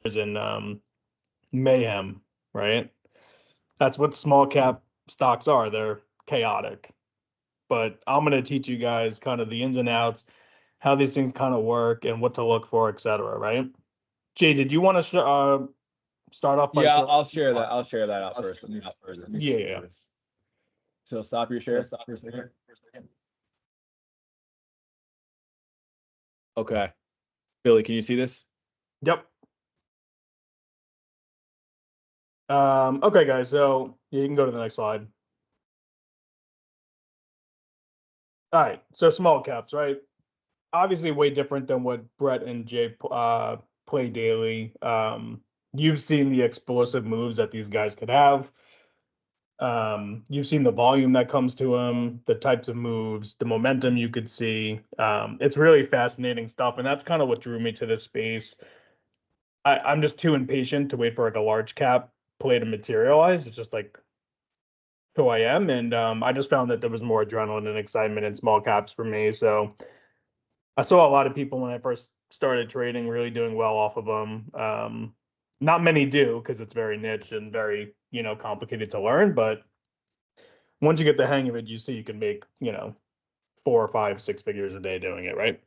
in mayhem, right? That's what small cap stocks are. They're chaotic. But I'm going to teach you guys kind of the ins and outs, how these things kind of work and what to look for, etc. Right? Jay, did you want to start off by Yeah, showing? I'll share that. I'll share that out first. Let me just Yeah. So stop your share for a second. Okay. Billy, can you see this? Yep. Okay, guys. So you can go to the next slide. All right. So small caps, right? Obviously, way different than what Brett and Jay play daily. You've seen the explosive moves that these guys could have. You've seen the volume that comes to them, the types of moves, the momentum you could see. It's really fascinating stuff, and that's kind of what drew me to this space. I'm just too impatient to wait for like a large cap play to materialize. It's just like who I am, and I just found that there was more adrenaline and excitement in small caps for me. So I saw a lot of people when I first started trading really doing well off of them. Not many do because it's very niche and very, complicated to learn. But once you get the hang of it, you see you can make, 4 or 5, 6 figures a day doing it, right?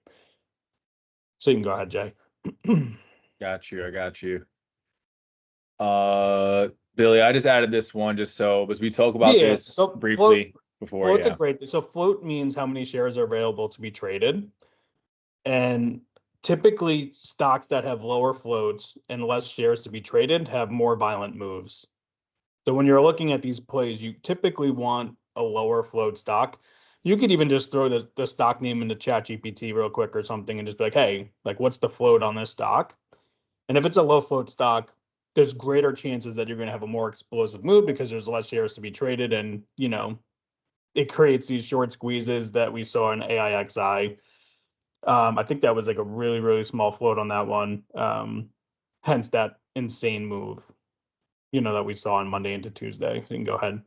So you can go ahead, Jay. Got you. I got you. Billy, I just added this one just so as we talk about this so briefly before. Float's Yeah. a great thing. So float means how many shares are available to be traded. And typically stocks that have lower floats and less shares to be traded have more violent moves. So when you're looking at these plays, you typically want a lower float stock. You could even just throw the stock name into ChatGPT real quick or something and just be like, hey, like what's the float on this stock? And if it's a low float stock, there's greater chances that you're going to have a more explosive move because there's less shares to be traded. And, it creates these short squeezes that we saw in AIXI. I think that was like a really, really small float on that one. Hence that insane move, that we saw on Monday into Tuesday. So you can go ahead.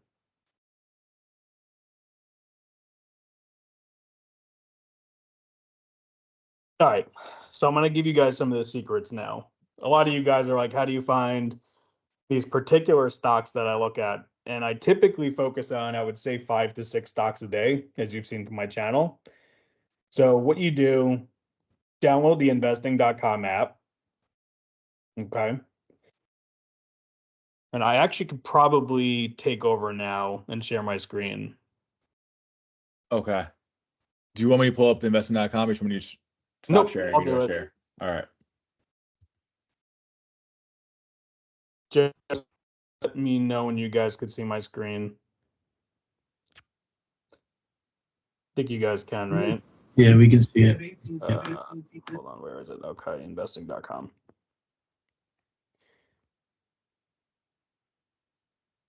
All right. So I'm going to give you guys some of the secrets now. A lot of you guys are like, how do you find these particular stocks that I look at? And I typically focus on, I would say 5 to 6 stocks a day, as you've seen from my channel. So what you do, download the investing.com app. Okay. And I actually could probably take over now and share my screen. Okay. Do you want me to pull up the investing.com or do you want me to stop Nope, sharing? I'll do it. Share. All right. Just let me know when you guys could see my screen. I think you guys can, right? Yeah, we can see it. Hold on, where is it? Okay, investing.com.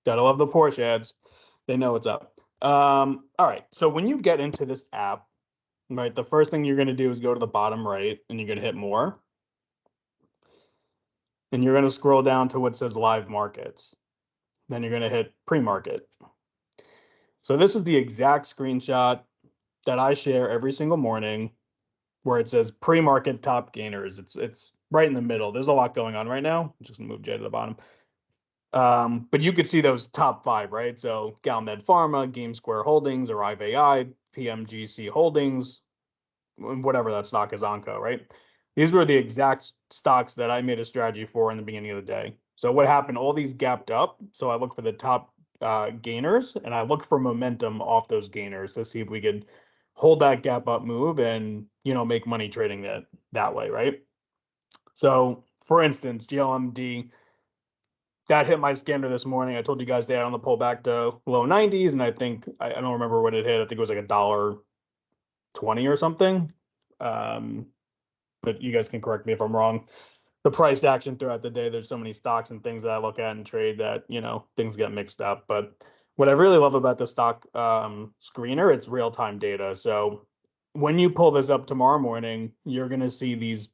Gotta love the Porsche ads. They know what's up. All right, so when you get into this app, right, the first thing you're going to do is go to the bottom right and you're going to hit more. And you're going to scroll down to what says live markets. Then you're going to hit pre-market. So this is the exact screenshot that I share every single morning where it says pre-market top gainers. It's right in the middle. There's a lot going on right now. I'm just going to move Jay to the bottom. But you could see those top 5, right? So Galmed Pharma, Game Square Holdings, Arrive AI, PMGC Holdings, whatever that stock is, Onco, right? These were the exact stocks that I made a strategy for in the beginning of the day. So what happened? All these gapped up. So I look for the top gainers and I look for momentum off those gainers to see if we could hold that gap up move and, make money trading that way, right? So for instance, GLMD, that hit my scanner this morning. I told you guys they had on the pullback to low 90s, and I think I don't remember what it hit. I think it was like $1.20 or something. But you guys can correct me if I'm wrong. The price action throughout the day, there's so many stocks and things that I look at and trade that, things get mixed up. But what I really love about the stock screener, it's real-time data. So when you pull this up tomorrow morning, you're going to see these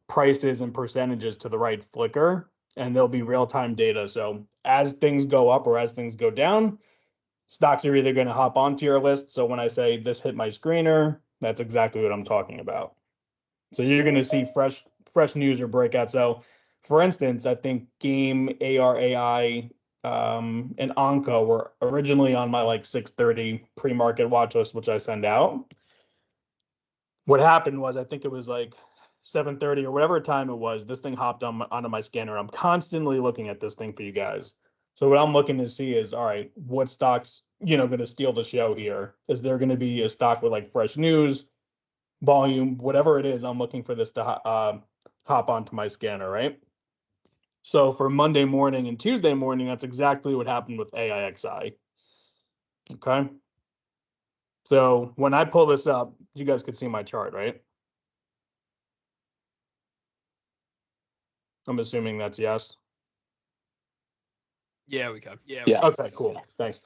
prices and percentages to the right flicker, and there'll be real-time data. So as things go up or as things go down, stocks are either going to hop onto your list. So when I say this hit my screener, that's exactly what I'm talking about. So you're going to see fresh news or breakout. So, for instance, I think Game, ARAI, and Onco were originally on my like 6:30 pre-market watch list, which I send out. What happened was I think it was like 7:30 or whatever time it was. This thing hopped onto my scanner. I'm constantly looking at this thing for you guys. So what I'm looking to see is, all right, what stocks, going to steal the show here? Is there going to be a stock with like fresh news, volume, whatever it is? I'm looking for this to hop onto my scanner, right? So for Monday morning and Tuesday morning, that's exactly what happened with AIXI. Okay. So when I pull this up, you guys could see my chart, right? I'm assuming that's yes. Yeah, we can. Yeah. Okay, cool. Thanks.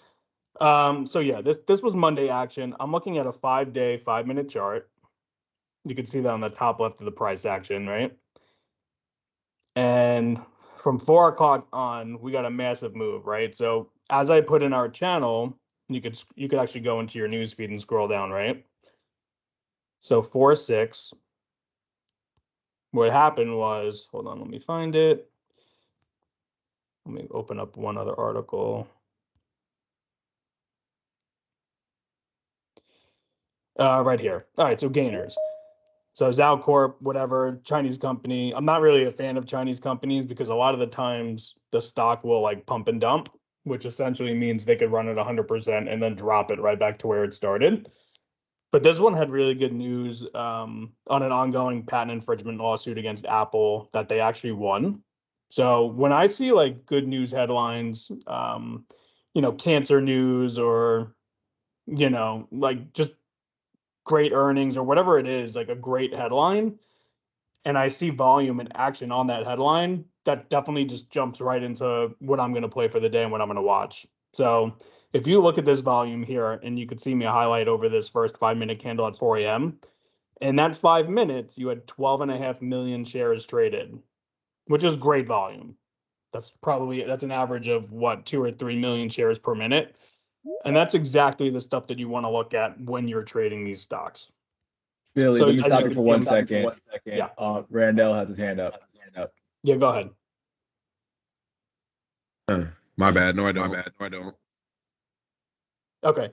So yeah, this was Monday action. I'm looking at a 5-day, 5-minute chart. You can see that on the top left of the price action, right? And from 4 o'clock on, we got a massive move, right? So as I put in our channel, you could actually go into your news feed and scroll down, right? So 4-6. What happened was, hold on, let me find it. Let me open up one other article. Right here. All right, so gainers. So Zhao Corp, whatever, Chinese company. I'm not really a fan of Chinese companies because a lot of the times the stock will like pump and dump, which essentially means they could run at 100% and then drop it right back to where it started. But this one had really good news on an ongoing patent infringement lawsuit against Apple that they actually won. So when I see like good news headlines, cancer news or, like just great earnings or whatever it is, like a great headline, and I see volume and action on that headline, that definitely just jumps right into what I'm going to play for the day and what I'm going to watch. So if you look at this volume here, and you could see me highlight over this first 5-minute candle at 4 a.m., in that 5 minutes, you had 12.5 million shares traded, which is great volume. That's an average of what, 2 or 3 million shares per minute. And that's exactly the stuff that you want to look at when you're trading these stocks. Billy, So let me as stop you you can for see, 1 second. Yeah. Randall has his hand up. Yeah, go ahead. My bad. No, I don't. Okay.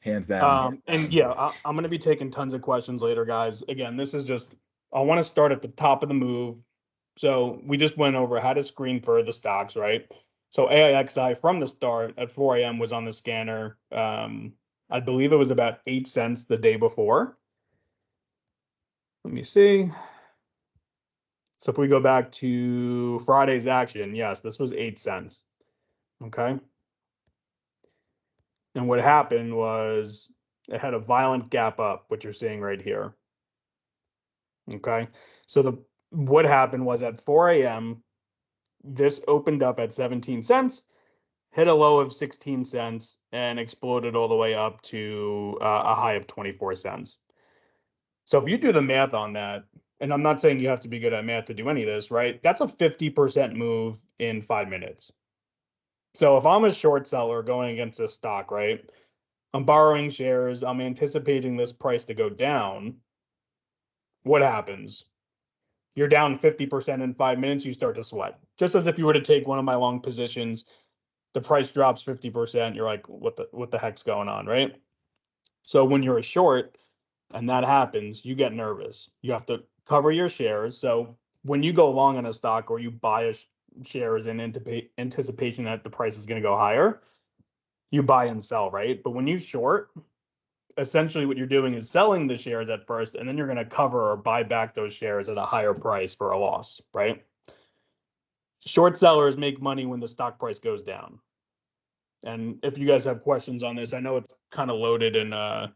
Hands down. And yeah, I'm going to be taking tons of questions later, guys. Again, this is just, I want to start at the top of the move. So we just went over how to screen for the stocks, right? So AIXI from the start at 4 a.m. was on the scanner. I believe it was about 8 cents the day before. Let me see. So if we go back to Friday's action, yes, this was 8 cents. Okay. And what happened was it had a violent gap up, which you're seeing right here. Okay. So what happened was at 4 a.m., this opened up at 17 cents, hit a low of 16 cents, and exploded all the way up to a high of 24 cents. So if you do the math on that, and I'm not saying you have to be good at math to do any of this, right? That's a 50% move in 5 minutes. So if I'm a short seller going against a stock, right? I'm borrowing shares, I'm anticipating this price to go down. What happens? You're down 50% in 5 minutes, you start to sweat. Just as if you were to take one of my long positions, the price drops 50%, you're like, what the heck's going on, right? So when you're a short and that happens, you get nervous. You have to cover your shares. So when you go long on a stock or you buy shares in anticipation that the price is going to go higher, you buy and sell, right? But when you short, essentially what you're doing is selling the shares at first, and then you're going to cover or buy back those shares at a higher price for a loss, right? Short sellers make money when the stock price goes down. And if you guys have questions on this, I know it's kind of loaded and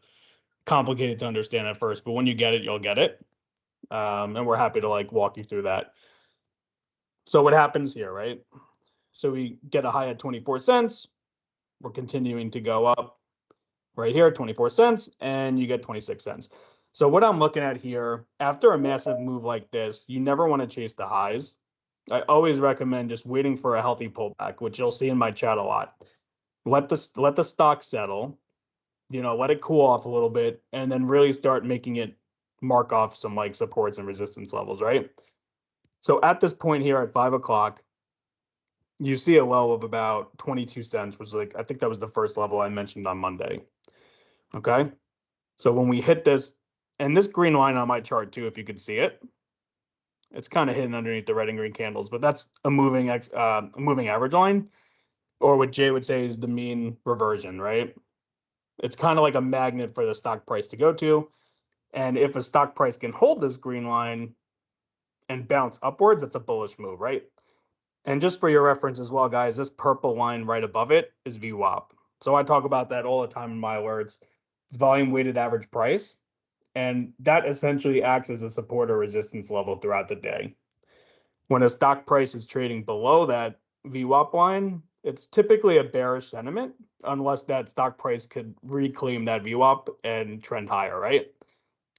complicated to understand at first, but when you get it, you'll get it. And we're happy to like walk you through that. So what happens here, right? So we get a high at 24 cents. We're continuing to go up right here, 24 cents, and you get 26 cents. So what I'm looking at here, after a massive move like this, you never want to chase the highs. I always recommend just waiting for a healthy pullback, which you'll see in my chat a lot. Let the stock settle, let it cool off a little bit, and then really start making it mark off some like supports and resistance levels, right? So at this point here at 5 o'clock, you see a low of about 22 cents, which is like, I think that was the first level I mentioned on Monday. Okay. So when we hit this, and this green line on my chart too, if you could see it, it's kind of hidden underneath the red and green candles, but that's a moving average line, or what Jay would say is the mean reversion, right? It's kind of like a magnet for the stock price to go to. And if a stock price can hold this green line and bounce upwards, it's a bullish move, right? And just for your reference as well, guys, this purple line right above it is VWAP. So I talk about that all the time in my words. It's volume weighted average price. And that essentially acts as a support or resistance level throughout the day. When a stock price is trading below that VWAP line, it's typically a bearish sentiment, unless that stock price could reclaim that VWAP and trend higher, right?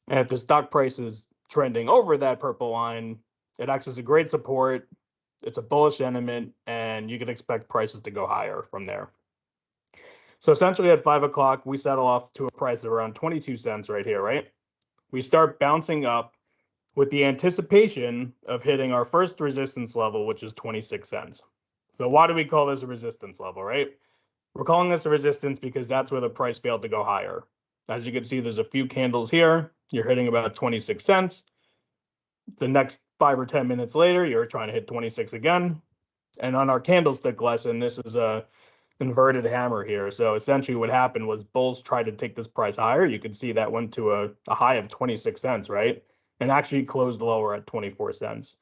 And if the stock price is trending over that purple line, it acts as a great support. It's a bullish sentiment, and you can expect prices to go higher from there. So essentially at 5 o'clock, we settle off to a price of around 22 cents right here, right? We start bouncing up with the anticipation of hitting our first resistance level, which is 26 cents. So why do we call this a resistance level, right? We're calling this a resistance because that's where the price failed to go higher. As you can see, there's a few candles here. You're hitting about 26 cents. The next 5 or 10 minutes later, you're trying to hit 26 again. And on our candlestick lesson, this is a inverted hammer here. So essentially what happened was bulls tried to take this price higher. You can see that went to a high of 26 cents, right? And actually closed lower at 24 cents.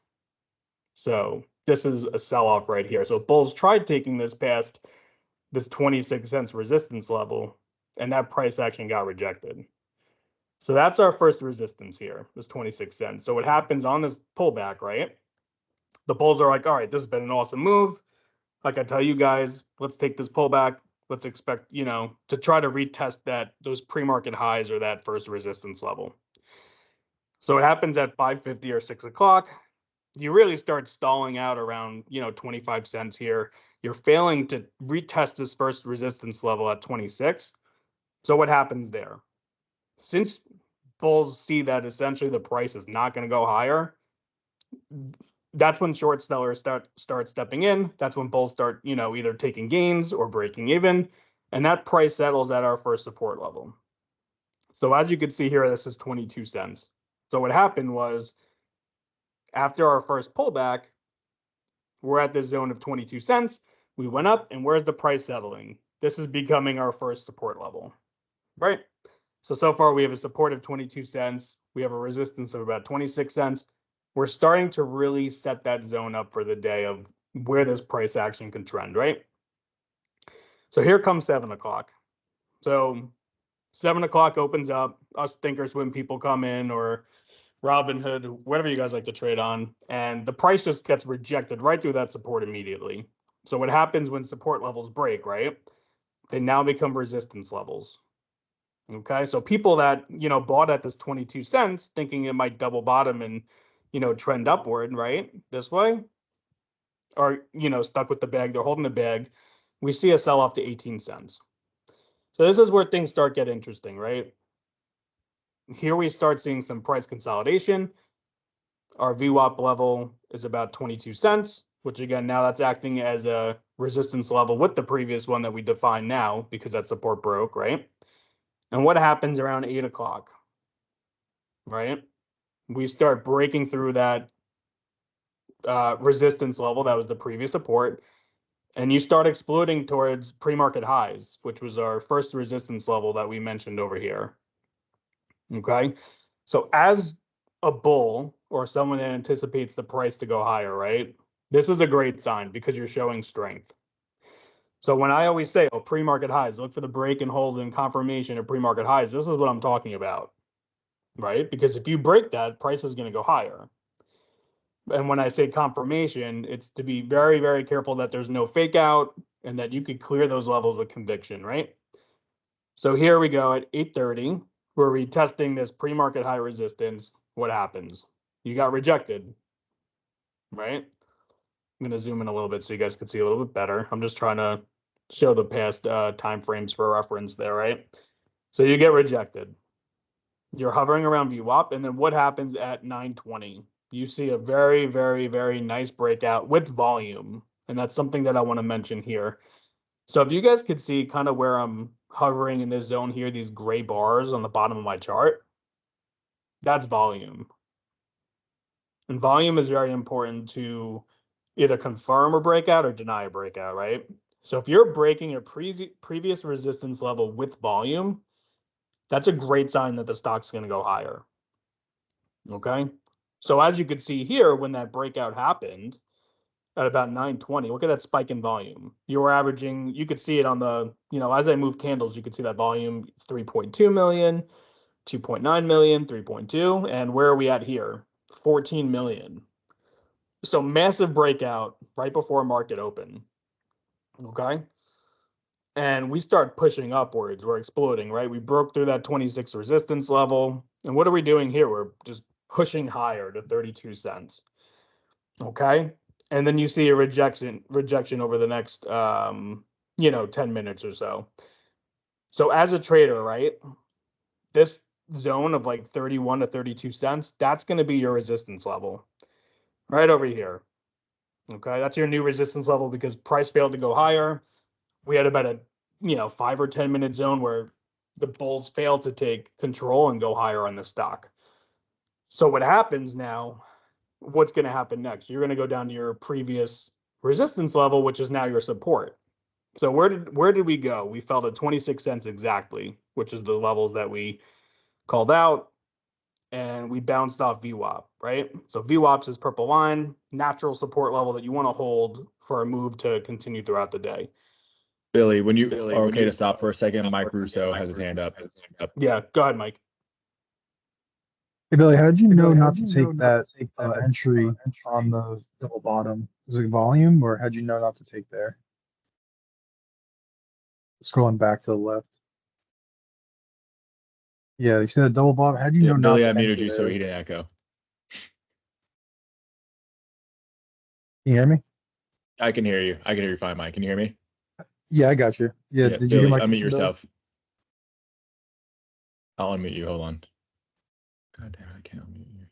So this is a sell-off right here. So bulls tried taking this past this 26 cents resistance level, and that price action got rejected. So that's our first resistance here, this 26 cents. So what happens on this pullback, right? The bulls are like, all right, this has been an awesome move. Like I tell you guys, let's take this pullback. Let's expect, to try to retest those pre-market highs or that first resistance level. So it happens at 5:50 or 6 o'clock. You really start stalling out around, 25 cents here. You're failing to retest this first resistance level at 26. So what happens there? Since bulls see that essentially the price is not going to go higher, that's when short sellers start stepping in. That's when bulls start, either taking gains or breaking even. And that price settles at our first support level. So as you can see here, this is 22 cents. So what happened was after our first pullback, we're at this zone of 22 cents. We went up, and where's the price settling? This is becoming our first support level, right? So far we have a support of 22 cents. We have a resistance of about 26 cents. We're starting to really set that zone up for the day of where this price action can trend, right? So here comes 7 o'clock. So 7 o'clock opens up, us thinkorswim people come in, or Robinhood, whatever you guys like to trade on, and the price just gets rejected right through that support immediately. So what happens when support levels break, right? They now become resistance levels. Okay, so people that, bought at this 22 cents thinking it might double bottom and, trend upward, right, this way, or, stuck with the bag, they're holding the bag, we see a sell off to 18 cents. So this is where things start get interesting, right? Here we start seeing some price consolidation. Our VWAP level is about 22 cents, which again, now that's acting as a resistance level with the previous one that we define now because that support broke, right? And what happens around 8 o'clock, right? We start breaking through that resistance level that was the previous support, and you start exploding towards pre-market highs, which was our first resistance level that we mentioned over here. Okay, so as a bull or someone that anticipates the price to go higher, right? This is a great sign because you're showing strength. So when I always say, pre-market highs, look for the break and hold and confirmation of pre-market highs, this is what I'm talking about, right? Because if you break that, price is going to go higher. And when I say confirmation, it's to be very, very careful that there's no fake out and that you could clear those levels with conviction, right? So here we go at 8:30. We're retesting this pre-market high resistance. What happens? You got rejected, right? I'm going to zoom in a little bit so you guys can see a little bit better. I'm just trying to show the past time frames for reference there, right? So you get rejected. You're hovering around VWAP, and then what happens at 9:20? you see a very, very, very nice breakout with volume. And that's something that I want to mention here. So if you guys could see kind of where I'm hovering in this zone here, these gray bars on the bottom of my chart, that's volume. And volume is very important to either confirm a breakout or deny a breakout, right? So if you're breaking your previous resistance level with volume, that's a great sign that the stock's going to go higher. Okay. So as you could see here, when that breakout happened at about 920, look at that spike in volume. You were averaging, you could see it on the, as I move candles, you could see that volume 3.2 million, 2.9 million, 3.2. And where are we at here? 14 million. So massive breakout right before market open. Okay. And we start pushing upwards. We're exploding, right? We broke through that 26 resistance level. And what are we doing here? We're just pushing higher to 32 cents. Okay. And then you see a rejection over the next 10 minutes or so. So as a trader, right, this zone of like 31 to 32 cents, that's going to be your resistance level right over here. Okay. That's your new resistance level because price failed to go higher. We had about a 5 or 10 minute zone where the bulls failed to take control and go higher on the stock. So what happens now, what's going to happen next? You're going to go down to your previous resistance level, which is now your support. So where did we go? We fell to 26 cents exactly, which is the levels that we called out, and we bounced off VWAP, right? So VWAP's is purple line, natural support level that you want to hold for a move to continue throughout the day. Billy, when you are okay to stop for a second, Mike Russo has his hand up. Yeah, go ahead, Mike. Hey Billy, how did you know not to take that entry on the double bottom? Is it volume, or how'd you know not to take there? Scrolling back to the left. Yeah, you see that double bottom? How do you know Billy, not I to muted enter you so there? he didn't echo. Can you hear me? I can hear you. I can hear you fine, Mike. Can you hear me? Yeah, I got you. Yeah, did you Billy, hear my unmute question, yourself. I'll unmute you. Hold on. God damn it, I can't unmute you.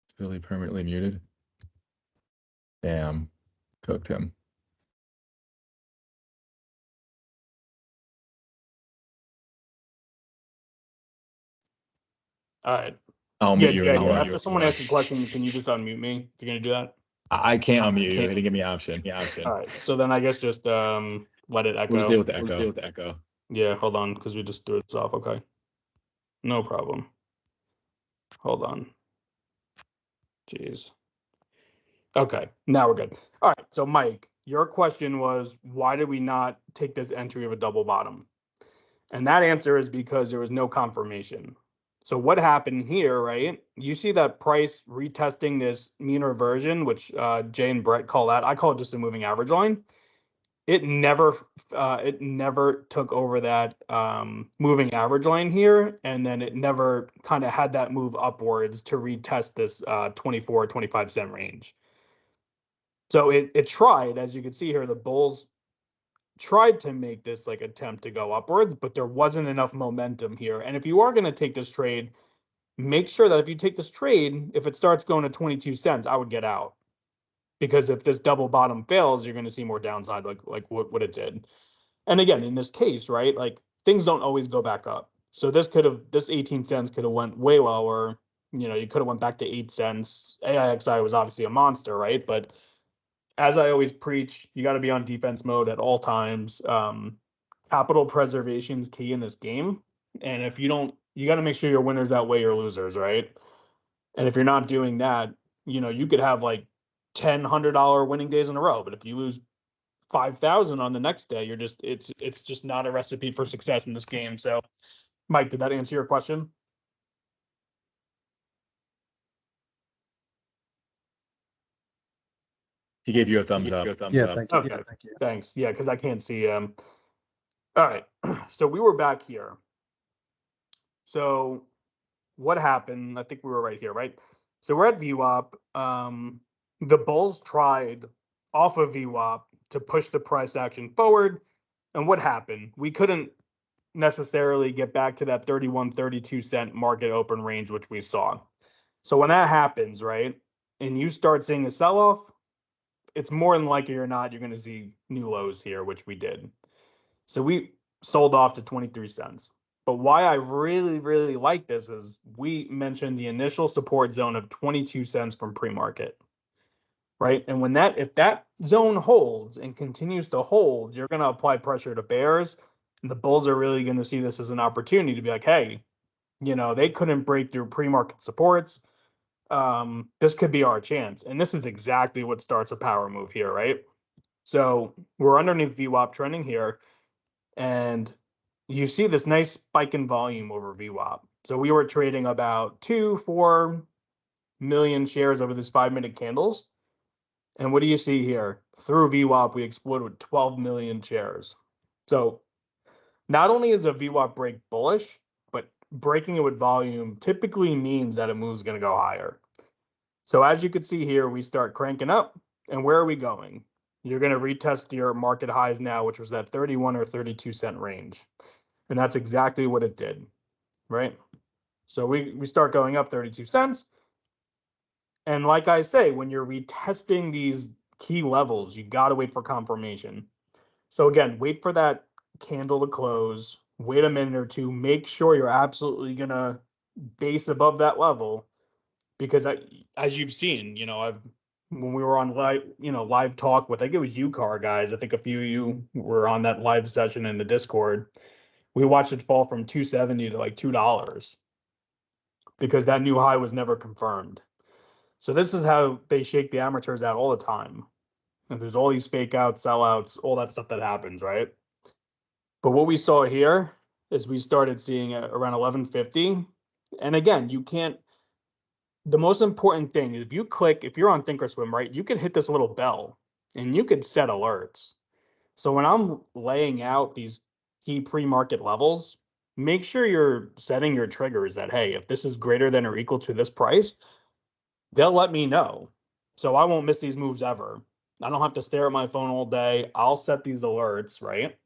Is Billy permanently muted? Damn. Cooked him. All right. I'll Yeah, mute you Jay, anyway. after someone asks a question, can you just unmute me if you're going to do that? I can't unmute you. He didn't give me an option. All right. So then I guess just let it echo. We'll just deal with the echo. Yeah, hold on, because we just threw this off. Okay. No problem. Hold on. Jeez. Okay, now we're good. All right, so Mike, your question was, why did we not take this entry of a double bottom? And that answer is because there was no confirmation. So what happened here, right? You see that price retesting this mean reversion, which Jay and Brett call that. I call it just a moving average line. It never took over that moving average line here, and then it never kind of had that move upwards to retest this 24, 25 cent range. So it tried, as you can see here, the bulls tried to make this like attempt to go upwards, but there wasn't enough momentum here. And if you are going to take this trade, make sure that if you take this trade, if it starts going to 22 cents, I would get out. Because if this double bottom fails, you're going to see more downside like what it did. And again, in this case, right, like things don't always go back up. So this 18 cents could have went way lower. You could have went back to 8 cents. AIXI was obviously a monster, right? But as I always preach, you got to be on defense mode at all times. Capital preservation is key in this game. And if you don't, you got to make sure your winners outweigh your losers, right? And if you're not doing that, you could have like $1,000 winning days in a row. But if you lose 5,000 on the next day, it's just not a recipe for success in this game. So, Mike, did that answer your question? He gave you a thumbs up. Yeah, thank you. Okay, thanks. Yeah, because I can't see. All right, so we were back here. So what happened? I think we were right here, right? So we're at VWAP. The bulls tried off of VWAP to push the price action forward. And what happened? We couldn't necessarily get back to that 31, 32 cent market open range, which we saw. So when that happens, right, and you start seeing a sell-off, it's more than likely or not, you're going to see new lows here, which we did. So we sold off to 23 cents. But why I really, really like this is we mentioned the initial support zone of 22 cents from pre-market, right? And when if that zone holds and continues to hold, you're going to apply pressure to bears. And the bulls are really going to see this as an opportunity to be like, hey, they couldn't break through pre-market supports. This could be our chance. And this is exactly what starts a power move here, right? So we're underneath VWAP trending here. And you see this nice spike in volume over VWAP. So we were trading about 2-4 million shares over these 5-minute candles. And what do you see here? Through VWAP, we exploded with 12 million shares. So not only is a VWAP break bullish, but breaking it with volume typically means that a move is going to go higher. So as you can see here, we start cranking up. And where are we going? You're going to retest your market highs now, which was that 31 or 32 cent range. And that's exactly what it did, right? So we start going up 32 cents. And like I say, when you're retesting these key levels, you got to wait for confirmation. So again, wait for that candle to close, wait a minute or two, make sure you're absolutely going to base above that level. Because as you've seen, when we were on live talk with, I think it was UCAR guys, I think a few of you were on that live session in the Discord. We watched it fall from 270 to like $2 because that new high was never confirmed. So this is how they shake the amateurs out all the time. And there's all these fake outs, sellouts, all that stuff that happens, right? But what we saw here is we started seeing around 1150. And again, the most important thing is if you're on Thinkorswim, right, you can hit this little bell and you could set alerts. So when I'm laying out these key pre-market levels, make sure you're setting your triggers that, hey, if this is greater than or equal to this price, they'll let me know. So I won't miss these moves ever. I don't have to stare at my phone all day. I'll set these alerts, right?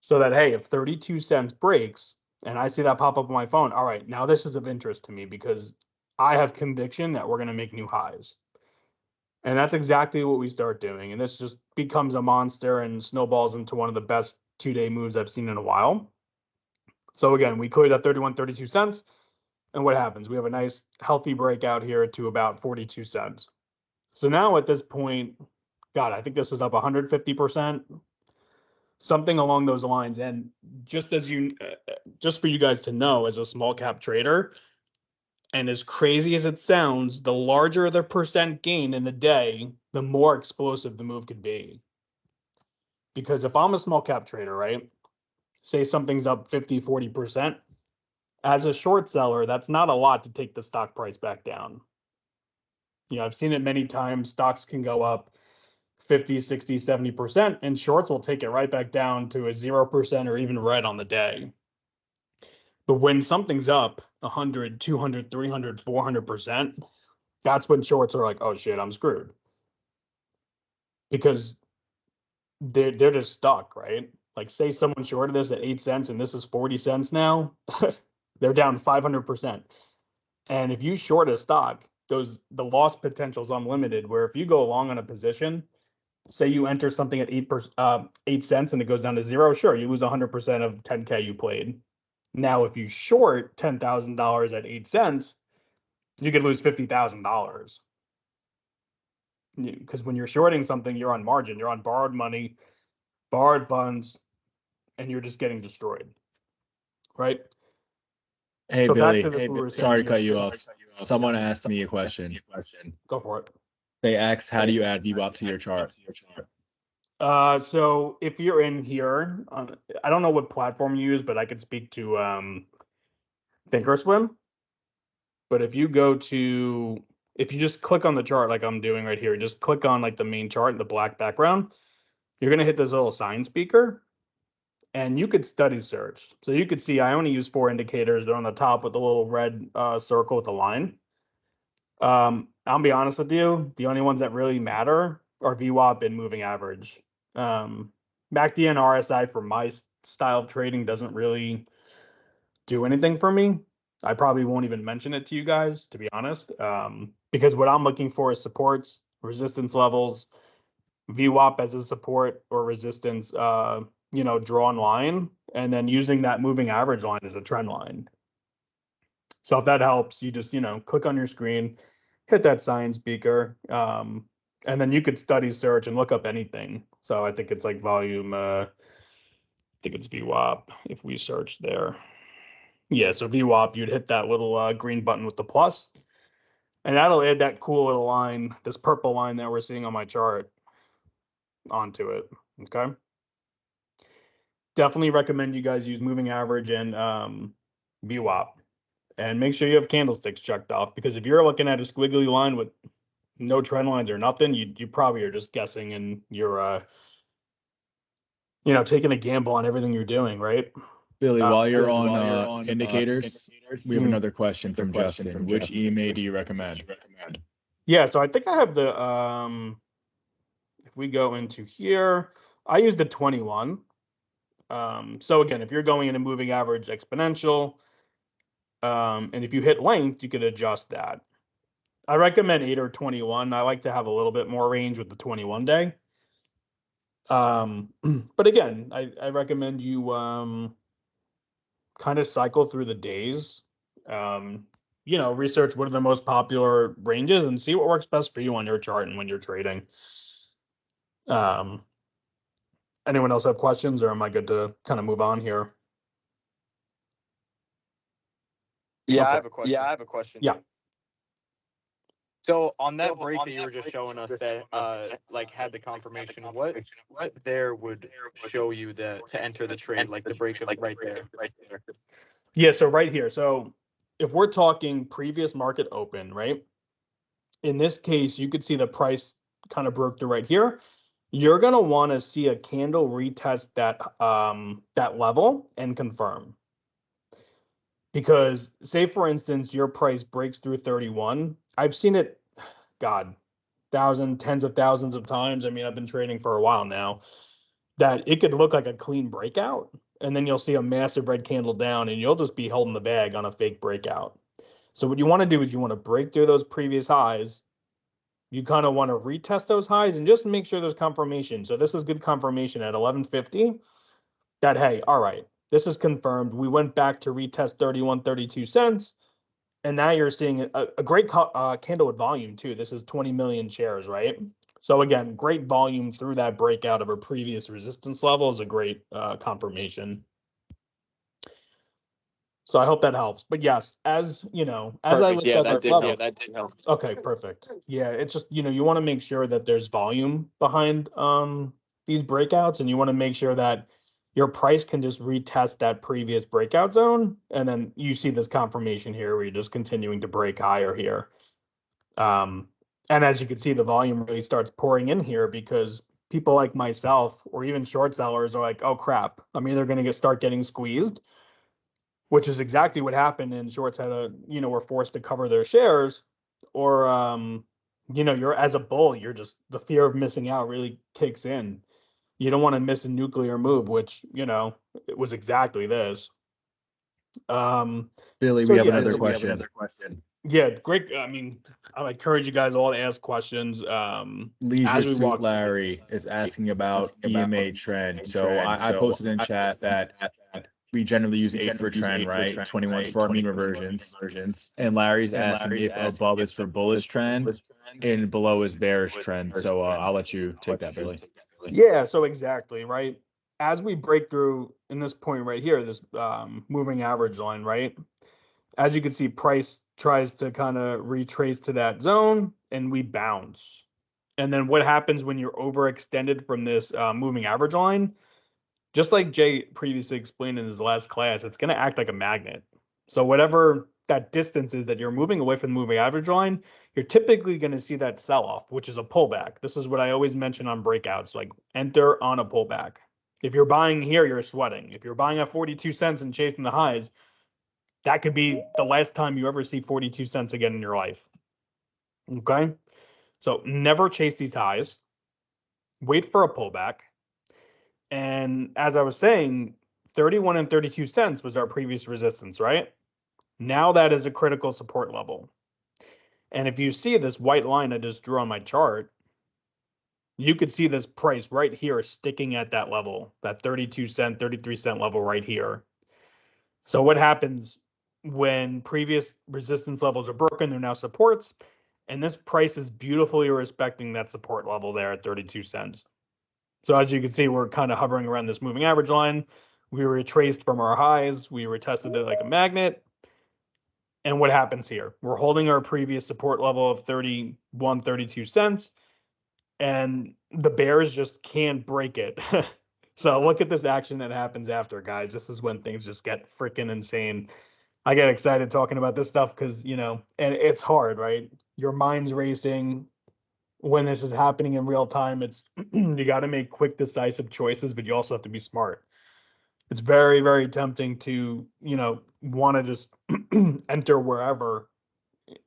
So that, hey, if 32 cents breaks and I see that pop up on my phone, all right, now this is of interest to me because I have conviction that we're going to make new highs. And that's exactly what we start doing. And this just becomes a monster and snowballs into one of the best 2-day moves I've seen in a while. So again, we cleared at 31, 32 cents. And what happens? We have a nice healthy breakout here to about 42 cents. So now at this point, God, I think this was up 150%, something along those lines. And just for you guys to know, as a small cap trader, and as crazy as it sounds, the larger the percent gain in the day, the more explosive the move could be. Because if I'm a small cap trader, right, say something's up 50, 40%, as a short seller, that's not a lot to take the stock price back down. I've seen it many times. Stocks can go up 50, 60, 70%, and shorts will take it right back down to a 0% or even red on the day. But when something's up 100, 200, 300, 400%, that's when shorts are like, oh shit, I'm screwed. Because they're just stuck, right? Like say someone shorted this at 8 cents and this is 40 cents now, they're down 500%. And if you short a stock, the loss potential is unlimited, where if you go long on a position, say you enter something at 8 cents and it goes down to 0, sure, you lose 100% of 10K you played. Now, if you short $10,000 at 8 cents, you could lose $50,000. Because when you're shorting something, you're on margin, you're on borrowed money, borrowed funds, and you're just getting destroyed, right? Hey, So Billy, back to this, we were sorry to saying cut you here. off. Someone asked me a question. Go for it. They asked, how do you add VWAP to your chart? So if you're in here, I don't know what platform you use, but I could speak to Thinkorswim. But if you just click on the chart like I'm doing right here, just click on like the main chart, the black background, you're going to hit this little sign speaker and you could study search. So you could see I only use 4 indicators. They're on the top with the little red circle with the line. I'll be honest with you, the only ones that really matter are VWAP and moving average. MACD and RSI for my style of trading doesn't really do anything for me. I probably won't even mention it to you guys, to be honest, because what I'm looking for is supports, resistance levels, VWAP as a support or resistance, drawn line, and then using that moving average line as a trend line. So if that helps, you just, click on your screen, hit that sign speaker, and then you could study search and look up anything. So I think it's like volume, I think it's VWAP if we search there. Yeah, so VWAP, you'd hit that little green button with the plus, and that'll add that cool little line, this purple line that we're seeing on my chart onto it, okay? Definitely recommend you guys use moving average and VWAP. And make sure you have candlesticks checked off, because if you're looking at a squiggly line with no trend lines or nothing, you probably are just guessing, and you're taking a gamble on everything you're doing, right? Billy, while you're on indicators, we have Mhm. another question from Justin. Which EMA do you recommend? Yeah, so I think I have the if we go into here, I use the 21. So again, if you're going into moving average exponential, and if you hit length, you could adjust that. I recommend 8 or 21. I like to have a little bit more range with the 21 day. But again, I recommend you kind of cycle through the days. Research what are the most popular ranges and see what works best for you on your chart and when you're trading. Anyone else have questions, or am I good to kind of move on here? Yeah, Okay. I have a question. Yeah. So on that break that you were just showing us that like had the confirmation, what there would show you that to enter the trade, like the break of right there. Yeah, so right here. So if we're talking previous market open, right? In this case, you could see the price kind of broke through right here. You're gonna want to see a candle retest that level and confirm. Because say for instance, your price breaks through 31. I've seen it, God, tens of thousands of times. I mean, I've been trading for a while now, that it could look like a clean breakout, and then you'll see a massive red candle down, and you'll just be holding the bag on a fake breakout. So what you want to do is you want to break through those previous highs. You kind of want to retest those highs and just make sure there's confirmation. So this is good confirmation at 1150 that, hey, all right, this is confirmed. We went back to retest 31.32 cents. And now you're seeing a great candle with volume too. This is 20 million shares, right? So again, great volume through that breakout of a previous resistance level is a great confirmation. So I hope that helps. But yes, as I list out those levels. That did help. Okay, perfect. Yeah, it's just, you want to make sure that there's volume behind these breakouts, and you want to make sure that your price can just retest that previous breakout zone, and then you see this confirmation here where you're just continuing to break higher here. And as you can see, the volume really starts pouring in here because people like myself or even short sellers are like, oh crap, I'm either going to start getting squeezed, which is exactly what happened, and shorts had were forced to cover their shares, or you're, as a bull, you're just, the fear of missing out really kicks in. You don't want to miss a nuclear move, which it was exactly this. Billy, So we have yeah, another question. Yeah, great. I mean, I encourage you guys all to ask questions. Leisure as we Suit walk. Larry is asking about EMA trend. So I posted in chat that we generally use 8 for trend, right? 21 for our mean reversions. And Larry's asking if above is for bullish trend and below is bearish trend. So I'll let you take that, Billy. Yeah, so exactly, right? As we break through in this point right here, this moving average line, right? As you can see, price tries to kind of retrace to that zone, and we bounce. And then what happens when you're overextended from this moving average line? Just like Jay previously explained in his last class, it's going to act like a magnet. So whatever that distance is that you're moving away from the moving average line, you're typically going to see that sell-off, which is a pullback. This is what I always mention on breakouts, like enter on a pullback. If you're buying here, you're sweating. If you're buying at 42 cents and chasing the highs, that could be the last time you ever see 42 cents again in your life. Okay? So never chase these highs. wait for a pullback. And as I was saying, 31 and 32 cents was our previous resistance, right? Now that is a critical support level. And if you see this white line I just drew on my chart, you could see this price right here sticking at that level, that 32 cent, 33 cent level right here. So what happens when previous resistance levels are broken? They're now supports. And this price is beautifully respecting that support level there at 32 cents. So as you can see, we're kind of hovering around this moving average line. We retraced from our highs. We retested it like a magnet. And what happens here? We're holding our previous support level of 31, 32 cents. And the bears just can't break it. So look at this action that happens after, guys. This is when things just get freaking insane. I get excited talking about this stuff because, and it's hard, right? Your mind's racing when this is happening in real time. It's you got to make quick, decisive choices, but you also have to be smart. It's very, very tempting to, want to just enter wherever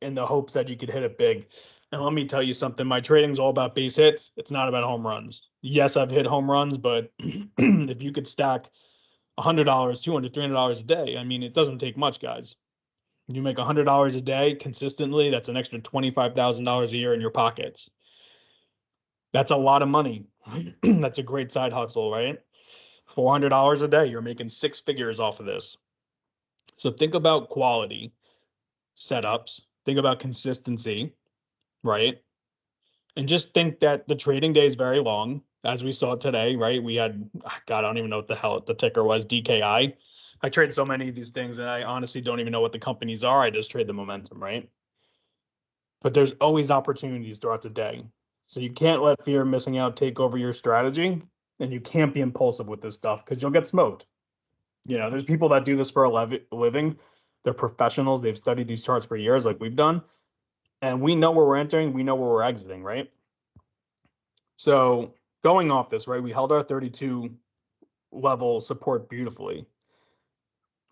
in the hopes that you could hit it big. And let me tell you something, my trading's all about base hits. It's not about home runs. Yes, I've hit home runs, but if you could stack $100, $200, $300 a day, I mean, it doesn't take much, guys. You make $100 a day consistently, that's an extra $25,000 a year in your pockets. That's a lot of money. That's a great side hustle, right? $400 a day, you're making six figures off of this. So think about quality setups, think about consistency, right? And just think that the trading day is very long, as we saw today, right? We had, God, I don't even know what the hell the ticker was, DKI. I trade so many of these things, and I honestly don't even know what the companies are. I just trade the momentum, right? But there's always opportunities throughout the day. So you can't let fear of missing out take over your strategy, and you can't be impulsive with this stuff because you'll get smoked. There's people that do this for a living. They're professionals. They've studied these charts for years like we've done. And we know where we're entering. We know where we're exiting, right? So going off this, right, we held our 32 level support beautifully,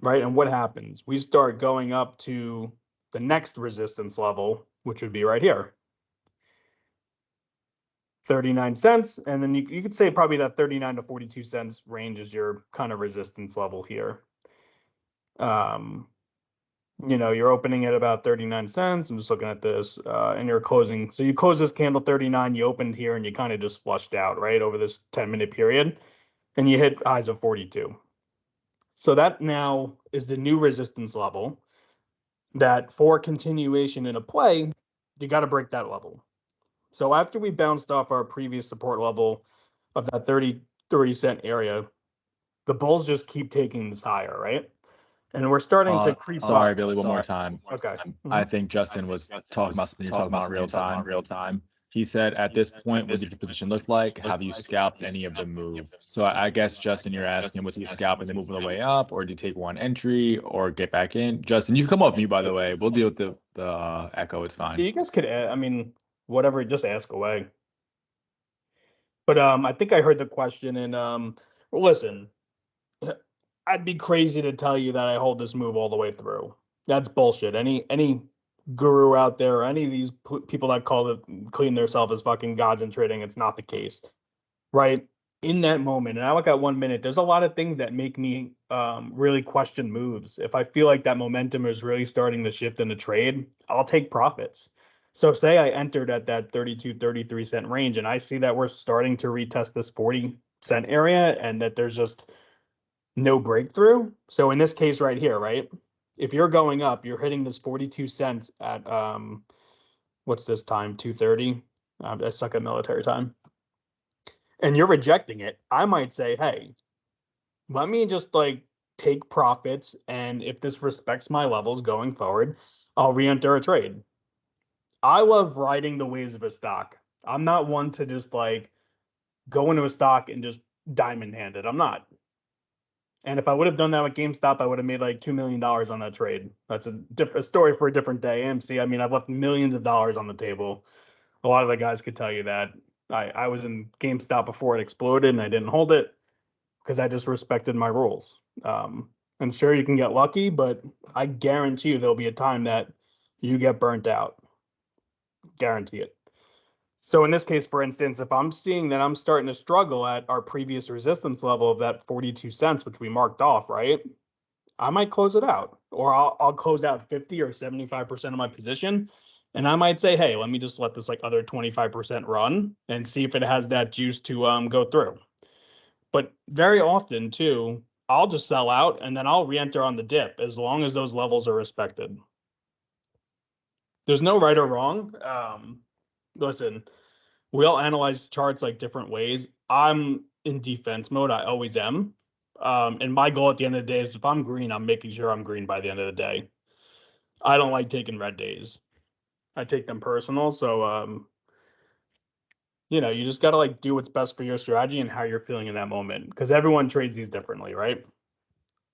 right? And what happens? We start going up to the next resistance level, which would be right here, 39 cents. And then you could say probably that 39 to 42 cents range is your kind of resistance level here. You're opening at about 39 cents. I'm just looking at this, and you're closing. So you close this candle 39, you opened here, and you kind of just flushed out, right, over this 10-minute period, and you hit highs of 42. So that now is the new resistance level that for continuation in a play, you got to break that level. So after we bounced off our previous support level of that 33 cent area, the bulls just keep taking this higher, right? And we're starting to creep up. Sorry, Billy, one more time. Okay. I think Justin was talking about something you're talking about in real time. He said, at this point, what did your position look like? Have you scalped any of the move? So I guess, Justin, you're asking, was he scalping the move on the way up, or did you take one entry or get back in? Justin, you can come off mute, by the way. We'll deal with the echo. It's fine. You guys could, whatever, just ask away. But I think I heard the question, and listen, I'd be crazy to tell you that I hold this move all the way through. That's bullshit. Any guru out there, or any of these people that claim themselves as fucking gods in trading, it's not the case, right? In that moment, and I look at 1 minute, there's a lot of things that make me really question moves. If I feel like that momentum is really starting to shift in the trade, I'll take profits. So say I entered at that 32, 33 cent range, and I see that we're starting to retest this 40 cent area, and that there's just no breakthrough. So in this case right here, right? If you're going up, you're hitting this 42 cents at what's this time? 2:30. I suck at military time. And you're rejecting it. I might say, hey, let me just take profits, and if this respects my levels going forward, I'll re-enter a trade. I love riding the waves of a stock. I'm not one to just go into a stock and just diamond hand it. I'm not. And if I would have done that with GameStop, I would have made $2 million on that trade. That's a different story for a different day. AMC, I've left millions of dollars on the table. A lot of the guys could tell you that. I was in GameStop before it exploded, and I didn't hold it because I just respected my rules. And sure, you can get lucky, but I guarantee you there'll be a time that you get burnt out. Guarantee it. So in this case, for instance, if I'm seeing that I'm starting to struggle at our previous resistance level of that 42 cents, which we marked off, right? I might close it out, or I'll close out 50 or 75% of my position. And I might say, hey, let me just let this like other 25% run and see if it has that juice to go through. But very often too, I'll just sell out and then I'll re-enter on the dip as long as those levels are respected. There's no right or wrong. Listen, we all analyze charts like different ways. I'm in defense mode. I always am. And my goal at the end of the day is if I'm green, I'm making sure I'm green by the end of the day. I don't like taking red days. I take them personal. So, you know, you just got to like do what's best for your strategy and how you're feeling in that moment because everyone trades these differently, right?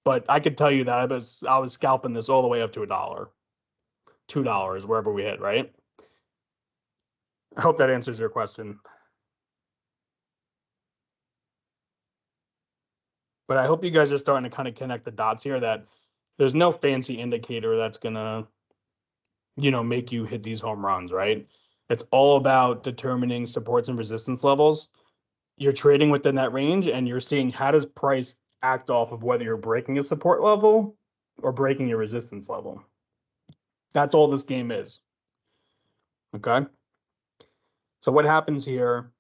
But I could tell you that I was scalping this all the way up to $1, $2, wherever we hit, right? I hope that answers your question. But I hope you guys are starting to kind of connect the dots here that there's no fancy indicator that's going to, you know, make you hit these home runs, right? It's all about determining supports and resistance levels. You're trading within that range and you're seeing how does price act off of whether you're breaking a support level or breaking your resistance level. That's all this game is. Okay. So what happens here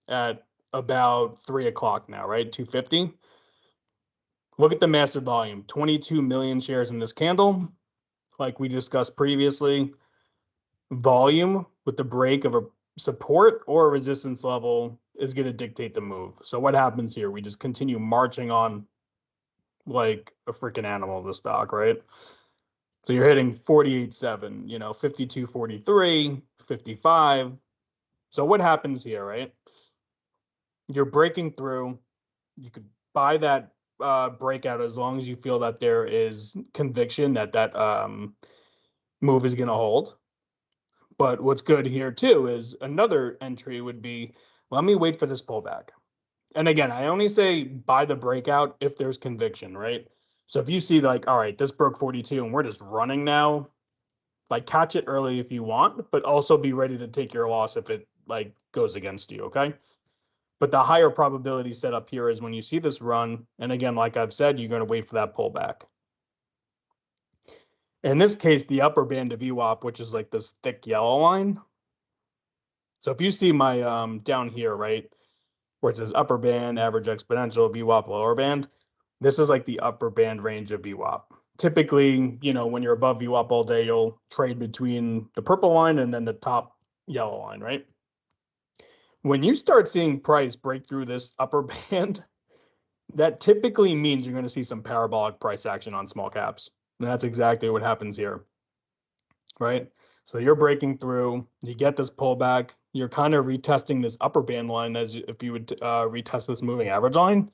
at about 3 o'clock now, right? 250. Look at the massive volume, 22 million shares in this candle. Like we discussed previously, volume with the break of a support or a resistance level is going to dictate the move. So what happens here? We just continue marching on like a freaking animal, the stock, right? So you're hitting 48.7, you know, 52.43, 55. So what happens here, right? You're breaking through. You could buy that breakout as long as you feel that there is conviction that that move is going to hold. But what's good here too is another entry would be, let me wait for this pullback. And again, I only say buy the breakout if there's conviction, right? So if you see like, all right, this broke 42 and we're just running now, like catch it early if you want, but also be ready to take your loss if it like goes against you, okay? But the higher probability setup here is when you see this run, and again, like I've said, you're going to wait for that pullback. In this case, the upper band of VWAP, which is like this thick yellow line. So if you see my down here, right, where it says upper band, average exponential, VWAP, lower band, this is like the upper band range of VWAP. Typically, you know, when you're above VWAP all day, you'll trade between the purple line and then the top yellow line, right? When you start seeing price break through this upper band, that typically means you're going to see some parabolic price action on small caps. And that's exactly what happens here, right? So you're breaking through, you get this pullback, you're kind of retesting this upper band line as if you would retest this moving average line,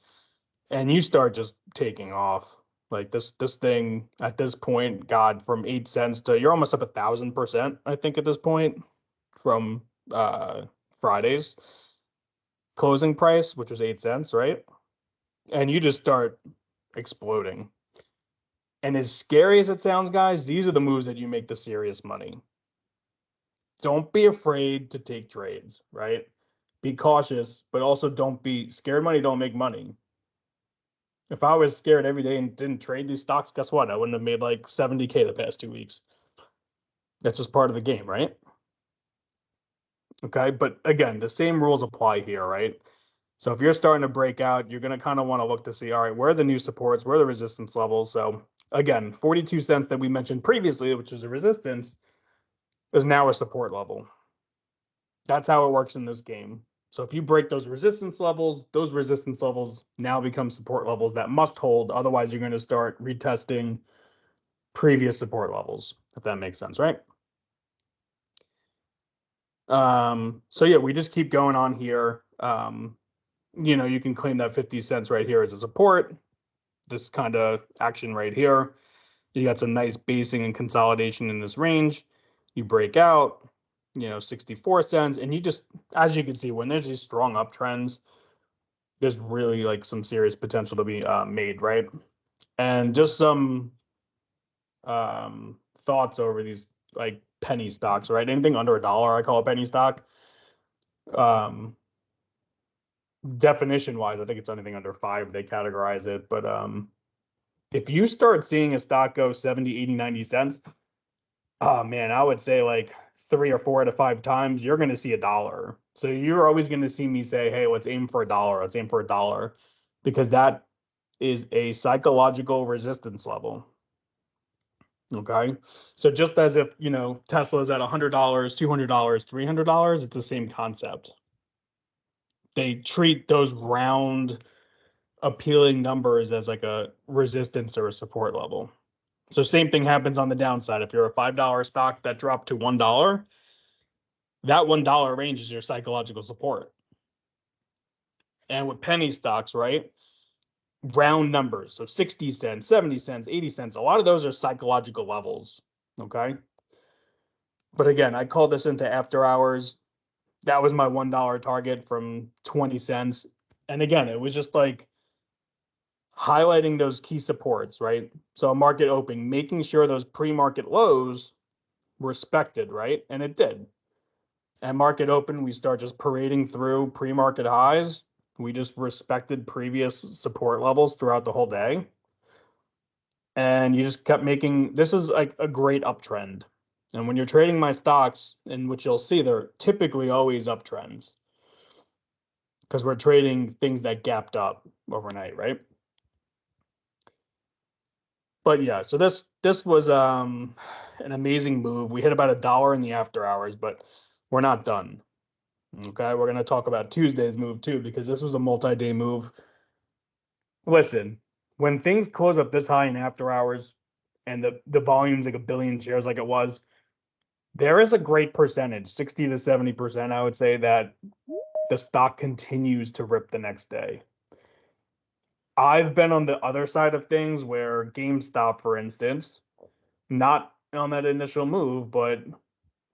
and you start just taking off. Like this thing at this point, God, from 8 cents to you're almost up 1,000%, I think, at this point from Friday's closing price, which was 8 cents, right? And you just start exploding. And as scary as it sounds, guys, these are the moves that you make the serious money. Don't be afraid to take trades, right? Be cautious, but also don't be scared. Money don't make money. If I was scared every day and didn't trade these stocks, guess what? I wouldn't have made like 70K the past 2 weeks. That's just part of the game, right? Okay, but again, the same rules apply here, right? So if you're starting to break out, you're going to kind of want to look to see, all right, where are the new supports? Where are the resistance levels? So again, 42 cents that we mentioned previously, which is a resistance, is now a support level. That's how it works in this game. So if you break those resistance levels now become support levels that must hold. Otherwise, you're going to start retesting previous support levels, if that makes sense, right? So yeah, we just keep going on here. You know, you can claim that 50 cents right here as a support. This kind of action right here. You got some nice basing and consolidation in this range. You break out, you know, 64 cents. And you just, as you can see, when there's these strong uptrends, there's really like some serious potential to be made, right? And just some thoughts over these like penny stocks, right? Anything under $1, I call a penny stock. Definition wise, I think it's anything under 5, they categorize it. But if you start seeing a stock go 70, 80, 90 cents, oh man, I would say like 3 or 4 out of 5 times, you're going to see $1. So you're always going to see me say, hey, let's aim for $1. Let's aim for $1, because that is a psychological resistance level. Okay. So just as if, you know, Tesla's at $100, $200, $300, it's the same concept. They treat those round, appealing numbers as like a resistance or a support level. So same thing happens on the downside. If you're a $5 stock that dropped to $1, that $1 range is your psychological support. And with penny stocks, right? Round numbers. So 60 cents, 70 cents, 80 cents. A lot of those are psychological levels. Okay. But again, I call this into after hours. That was my $1 target from 20 cents. And again, it was just like highlighting those key supports, right? So a market opening, making sure those pre-market lows respected, right? And it did. At market open, we start just parading through pre-market highs. We just respected previous support levels throughout the whole day. And you just kept making, this is like a great uptrend. And when you're trading my stocks, in which you'll see, they're typically always uptrends, because we're trading things that gapped up overnight, right? But yeah, so this was an amazing move. We hit about $1 in the after hours, but we're not done. Okay, we're going to talk about Tuesday's move too, because this was a multi-day move. Listen, when things close up this high in after hours and the volume's like 1 billion shares like it was, there is a great percentage, 60 to 70%, I would say, that the stock continues to rip the next day. I've been on the other side of things where GameStop, for instance, not on that initial move, but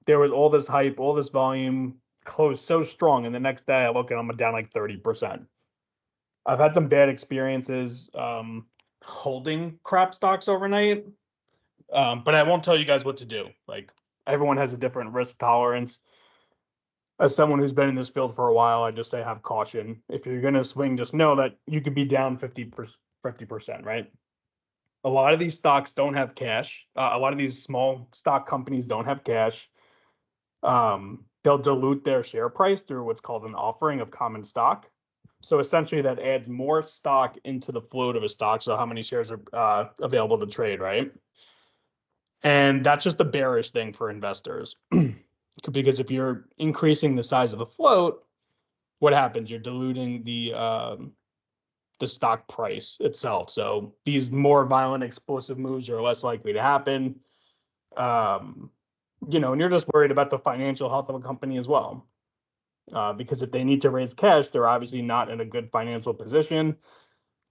there was all this hype, all this volume, closed so strong, and the next day I look and I'm down like 30%. I've had some bad experiences holding crap stocks overnight, but I won't tell you guys what to do. Like, everyone has a different risk tolerance. As someone who's been in this field for a while, I just say have caution. If you're going to swing, just know that you could be down 50%, right? A lot of these stocks don't have cash. A lot of these small stock companies don't have cash. They'll dilute their share price through what's called an offering of common stock. So essentially that adds more stock into the float of a stock. So how many shares are available to trade, right? And that's just a bearish thing for investors. Because if you're increasing the size of the float, what happens? You're diluting the stock price itself. So these more violent, explosive moves are less likely to happen. You know, and you're just worried about the financial health of a company as well. Because if they need to raise cash, they're obviously not in a good financial position,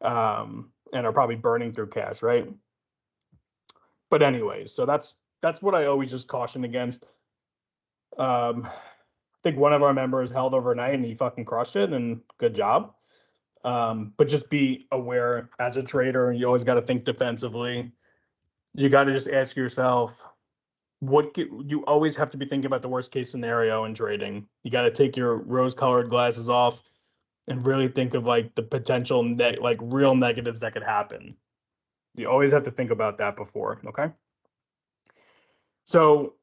and are probably burning through cash, right? But anyways, so that's what I always just caution against. I think one of our members held overnight and he fucking crushed it, and good job. But just be aware as a trader, you always got to think defensively. You got to just ask yourself, you always have to be thinking about the worst case scenario in trading. You got to take your rose-colored glasses off and really think of like the potential like real negatives that could happen. You always have to think about that before, okay? So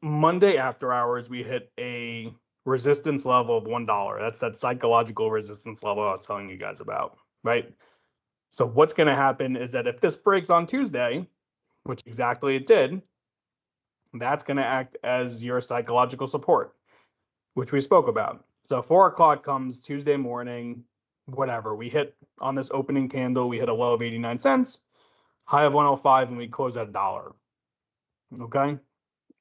Monday after hours, we hit a resistance level of $1. That's that psychological resistance level I was telling you guys about, right? So what's going to happen is that if this breaks on Tuesday, which exactly it did, that's going to act as your psychological support, which we spoke about. So 4 o'clock comes Tuesday morning, whatever. We hit on this opening candle, we hit a low of 89 cents, high of 105, and we close at $1. Okay.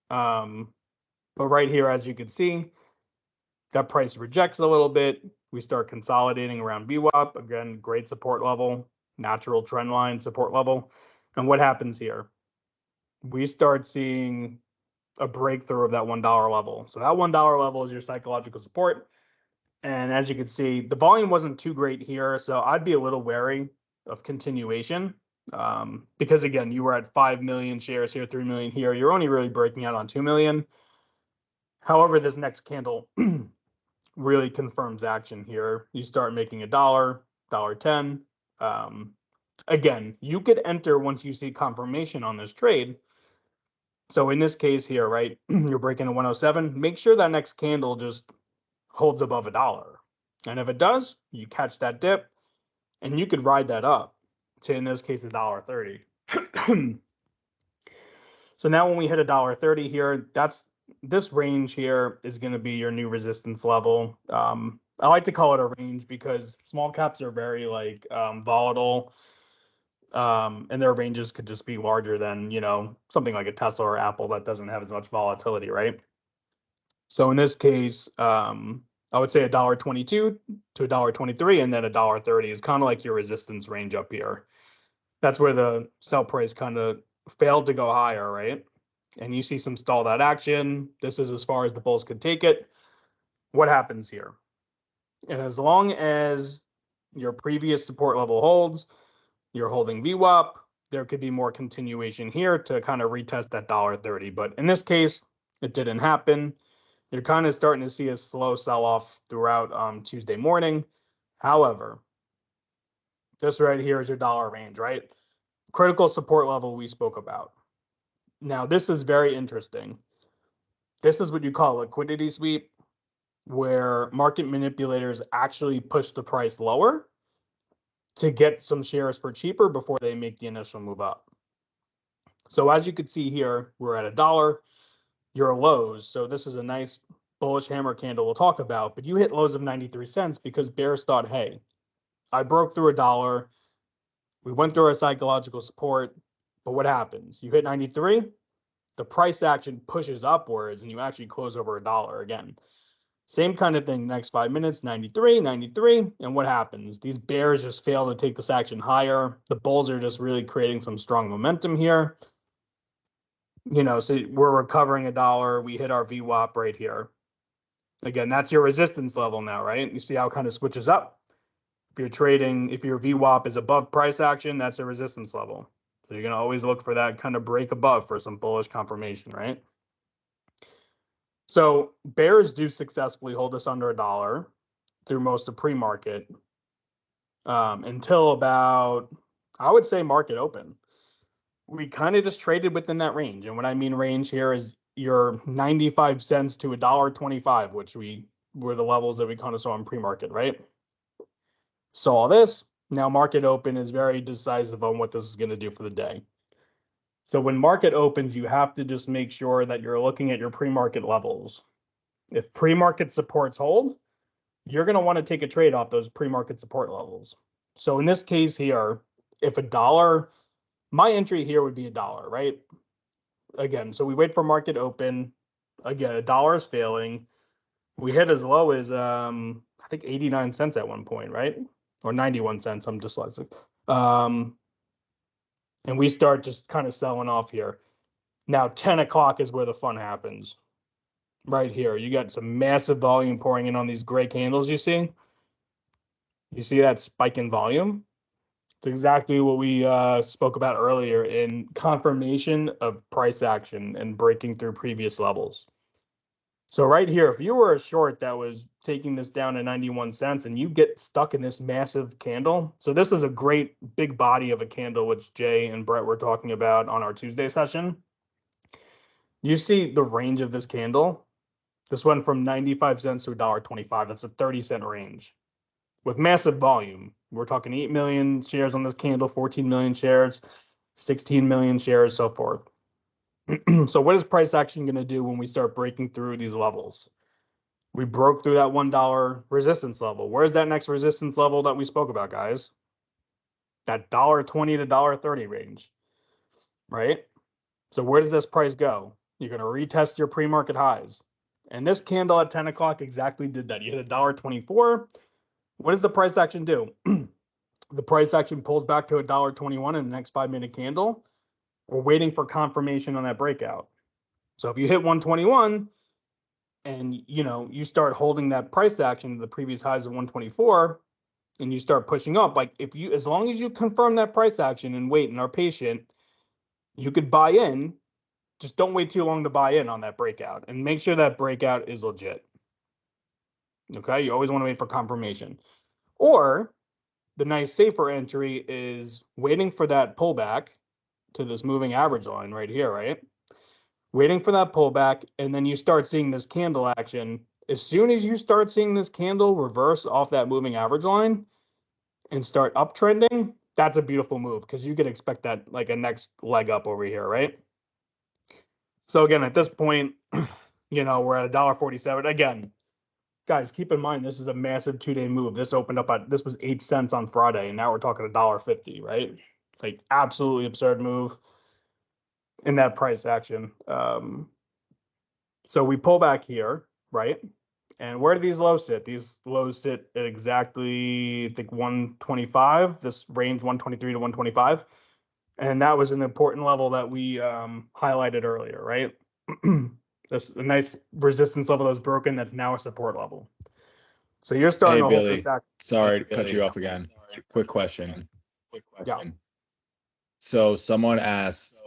But right here, as you can see, that price rejects a little bit. We start consolidating around VWAP. Again, great support level, natural trend line support level. And what happens here? We start seeing a breakthrough of that $1 level. So that $1 level is your psychological support. And as you can see, the volume wasn't too great here. So I'd be a little wary of continuation. Because again, you were at 5 million shares here, 3 million here. You're only really breaking out on 2 million. However, this next candle really confirms action here. You start making $1, $1.10. Again, you could enter once you see confirmation on this trade. So in this case here, right, you're breaking a 107. Make sure that next candle just holds above $1. And if it does, you catch that dip and you could ride that up to, in this case, $1.30. So now when we hit $1.30 here, this range here is going to be your new resistance level. I like to call it a range because small caps are very volatile. And their ranges could just be larger than, something like a Tesla or Apple that doesn't have as much volatility, right? So in this case, I would say $1.22 to $1.23, and then $1.30 is kind of like your resistance range up here. That's where the sell price kind of failed to go higher, right? And you see some stalled out action. This is as far as the bulls could take it. What happens here? And as long as your previous support level holds, you're holding VWAP, there could be more continuation here to kind of retest that $1.30. But in this case, it didn't happen. You're kind of starting to see a slow sell-off throughout Tuesday morning. However, this right here is your dollar range, right? Critical support level we spoke about. Now, this is very interesting. This is what you call a liquidity sweep, where market manipulators actually push the price lower to get some shares for cheaper before they make the initial move up. So as you can see here, we're at $1, your lows. So this is a nice bullish hammer candle we'll talk about, but you hit lows of 93 cents because bears thought, hey, I broke through $1. We went through our psychological support, but what happens? You hit 93, the price action pushes upwards and you actually close over $1 again. Same kind of thing, next 5 minutes, 93, 93. And what happens? These bears just fail to take this action higher. The bulls are just really creating some strong momentum here. So we're recovering $1. We hit our VWAP right here. Again, that's your resistance level now, right? You see how it kind of switches up. If you're trading, if your VWAP is above price action, that's a resistance level. So you're going to always look for that kind of break above for some bullish confirmation, right? So bears do successfully hold us under $1 through most of pre-market until about, I would say, market open. We kind of just traded within that range. And what I mean range here is your 95 cents to $1.25, which were the levels that we kind of saw in pre-market, right? Saw this. Now market open is very decisive on what this is going to do for the day. So when market opens, you have to just make sure that you're looking at your pre-market levels. If pre-market supports hold, you're going to want to take a trade off those pre-market support levels. So in this case here, if $1, my entry here would be $1, right? Again, so we wait for market open. Again, $1 is failing. We hit as low as I think 89 cents at one point, right? Or 91 cents. I'm dyslexic. And we start just kind of selling off here. Now 10 o'clock is where the fun happens. Right here, you got some massive volume pouring in on these gray candles. You see that spike in volume? It's exactly what we spoke about earlier in confirmation of price action and breaking through previous levels. So right here, if you were a short that was taking this down to 91 cents and you get stuck in this massive candle, so this is a great big body of a candle, which Jay and Brett were talking about on our Tuesday session. You see the range of this candle. This went from 95 cents to $1.25. That's a 30-cent range with massive volume. We're talking 8 million shares on this candle, 14 million shares, 16 million shares, so forth. So what is price action going to do when we start breaking through these levels? We broke through that $1 resistance level. Where's that next resistance level that we spoke about, guys? That $1.20 to $1.30 range, right? So where does this price go? You're going to retest your pre-market highs. And this candle at 10 o'clock exactly did that. You hit $1.24. What does the price action do? The price action pulls back to $1.21 in the next 5-minute candle. We're waiting for confirmation on that breakout. So if you hit 121 and you start holding that price action to the previous highs of 124 and you start pushing up, as long as you confirm that price action and wait and are patient, you could buy in. Just don't wait too long to buy in on that breakout and make sure that breakout is legit. Okay, you always want to wait for confirmation. Or the nice safer entry is waiting for that pullback to this moving average line right here, right? Waiting for that pullback, and then you start seeing this candle action. As soon as you start seeing this candle reverse off that moving average line and start uptrending, that's a beautiful move because you can expect that like a next leg up over here, right? So again, at this point, we're at $1.47. Again, guys, keep in mind this is a massive 2-day move. This opened up at, this was 8 cents on Friday, and now we're talking $1.50, right? Like absolutely absurd move in that price action. So we pull back here, right? And where do these lows sit? These lows sit at exactly, I think, 125, this range 123 to 125. And that was an important level that we highlighted earlier, right? There's a nice resistance level that was broken that's now a support level. So you're starting to hold this act. Sorry to cut you off again. Quick question. Yeah. So someone asked,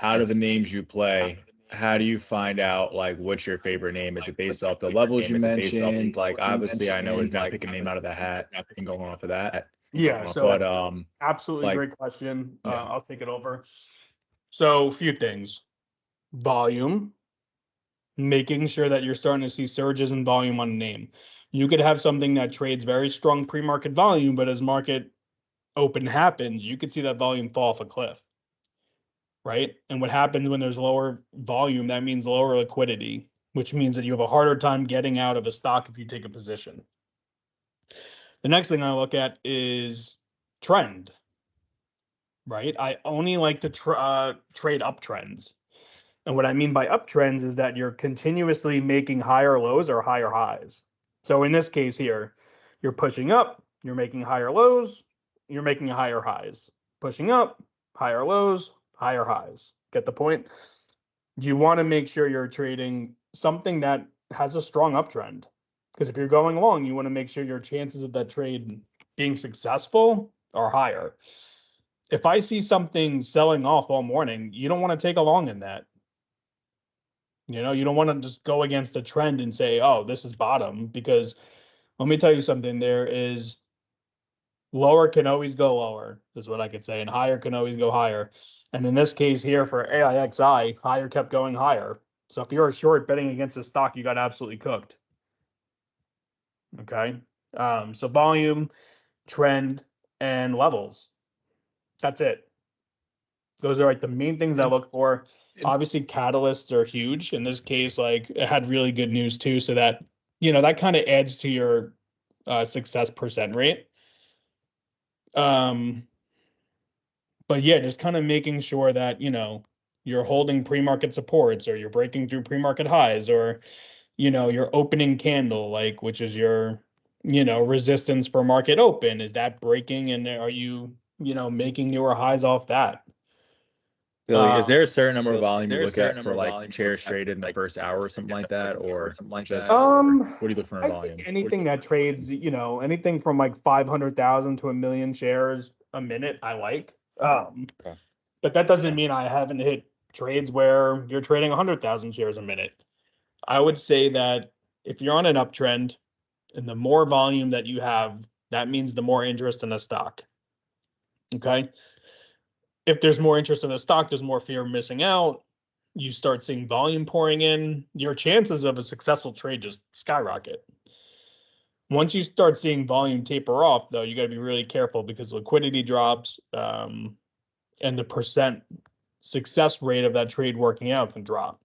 out of the names you play, how do you find out like what's your favorite name? Is it based off the levels you mentioned? Like obviously I know it's not picking a name out of the hat and going off of that. Yeah. So But absolutely like, great question. yeah. I'll take it over. So a few things. Volume, making sure that you're starting to see surges in volume on a name. You could have something that trades very strong pre-market volume, but as market open happens, you could see that volume fall off a cliff, right? And what happens when there's lower volume, that means lower liquidity, which means that you have a harder time getting out of a stock if you take a position. The next thing I look at is trend, right? I only like to trade uptrends. And what I mean by uptrends is that you're continuously making higher lows or higher highs. So in this case here, you're pushing up, you're making higher lows, you're making higher highs. Pushing up, higher lows, higher highs. Get the point? You want to make sure you're trading something that has a strong uptrend. Because if you're going long, you want to make sure your chances of that trade being successful are higher. If I see something selling off all morning, you don't want to take a long in that. You don't want to just go against a trend and say, oh, this is bottom, because let me tell you something, there is lower can always go lower, is what I could say, and higher can always go higher. And in this case here for AIXI, higher kept going higher. So if you're a short betting against the stock, you got absolutely cooked. Okay. So volume, trend, and levels. That's it. Those are like the main things I look for. Obviously, catalysts are huge. In this case, like it had really good news too, so that that kind of adds to your success percent rate. But yeah, just kind of making sure that you're holding pre-market supports, or you're breaking through pre-market highs, or your opening candle, like which is your resistance for market open. Is that breaking, and are you making newer highs off that? Billy, is there a certain number of volume you look at for like shares traded in the first hour or something like that, or just what do you look for in I volume? think anything that trades, anything from like 500,000 to 1,000,000 shares a minute, I like. Okay. But that doesn't mean I haven't hit trades where you're trading 100,000 shares a minute. I would say that if you're on an uptrend and the more volume that you have, that means the more interest in a stock. Okay. If there's more interest in a stock, there's more fear of missing out. You start seeing volume pouring in, your chances of a successful trade just skyrocket. Once you start seeing volume taper off, though, you got to be really careful because liquidity drops, and the percent success rate of that trade working out can drop.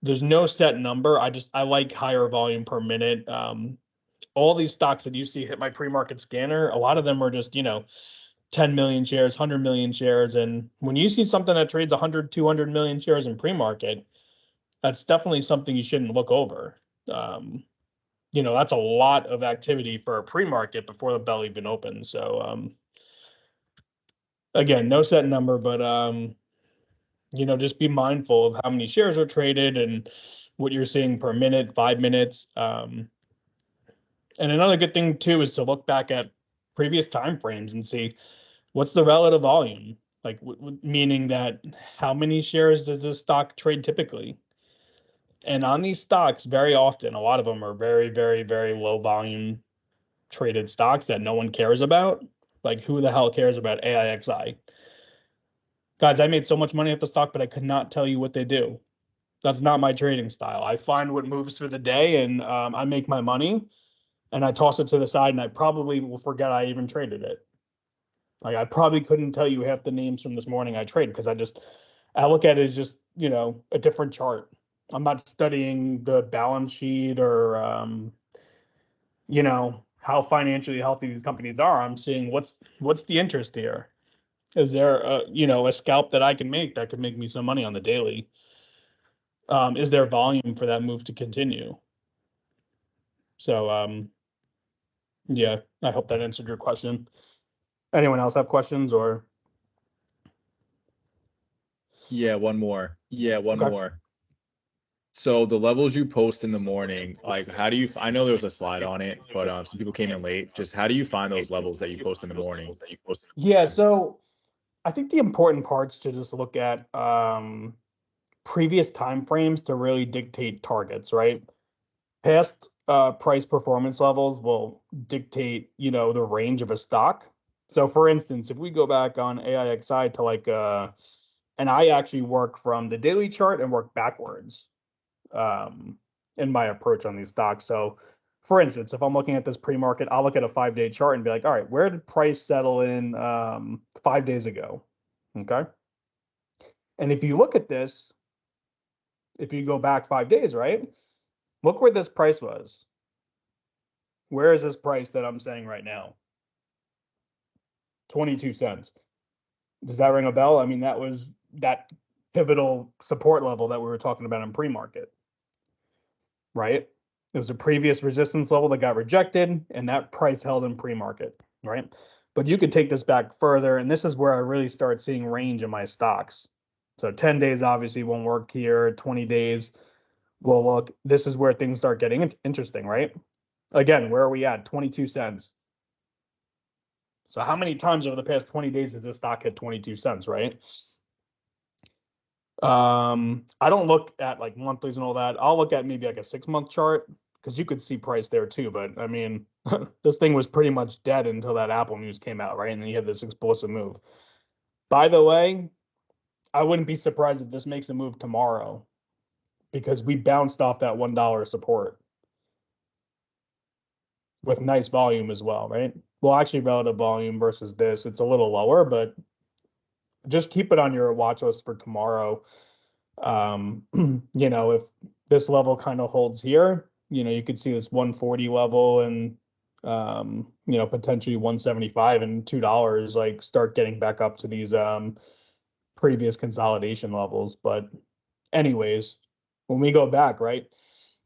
There's no set number. I like higher volume per minute. All these stocks that you see hit my pre-market scanner, a lot of them are just 10 million shares, 100 million shares. And when you see something that trades 100, 200 million shares in pre-market, that's definitely something you shouldn't look over. That's a lot of activity for a pre-market before the bell even opens. So, again, no set number, but, just be mindful of how many shares are traded and what you're seeing per minute, 5 minutes. And another good thing too is to look back at previous time frames and see what's the relative volume, like meaning that how many shares does this stock trade typically? And on these stocks, very often, a lot of them are very, very, very low volume traded stocks that no one cares about. Like, who the hell cares about AIXI? Guys, I made so much money off the stock, but I could not tell you what they do. That's not my trading style. I find what moves for the day, and I make my money, and I toss it to the side, and I probably will forget I even traded it. Like, I probably couldn't tell you half the names from this morning I trade because I look at it as just, a different chart. I'm not studying the balance sheet or, how financially healthy these companies are. I'm seeing what's the interest here. Is there a scalp that I can make that could make me some money on the daily? Is there volume for that move to continue? So yeah, I hope that answered your question. Anyone else have questions or? Yeah, one more. Okay. So the levels you post in the morning, like how do you, I know there was a slide on it, but some people came in late. Just how do you find those levels that you post in the morning? Yeah, so I think the important part's to just look at previous time frames to really dictate targets, right? Past price performance levels will dictate, the range of a stock. So for instance, if we go back on AIXI to and I actually work from the daily chart and work backwards in my approach on these stocks. So for instance, if I'm looking at this pre-market, I'll look at a 5-day chart and be like, all right, where did price settle in 5 days ago? Okay. And if you look at this, if you go back 5 days, right? Look where this price was. Where is this price that I'm saying right now? 22 cents. Does that ring a bell? I mean, that was that pivotal support level that we were talking about in pre-market, right? It was a previous resistance level that got rejected, and that price held in pre-market, right? But you could take this back further, and this is where I really start seeing range in my stocks. So 10 days obviously won't work here. 20 days will look. This is where things start getting interesting, right? Again, where are we at? 22 cents. So how many times over the past 20 days has this stock hit 22 cents, right? I don't look at like monthlies and all that. I'll look at maybe like a 6-month chart because you could see price there too. But I mean, this thing was pretty much dead until that Apple news came out, right? And then you had this explosive move. By the way, I wouldn't be surprised if this makes a move tomorrow because we bounced off that $1 support with nice volume as well, right? Well, actually, relative volume versus this, it's a little lower, but just keep it on your watch list for tomorrow. If this level kind of holds here, you could see this 140 level and potentially 175 and $2 like start getting back up to these previous consolidation levels. But anyways, when we go back, right,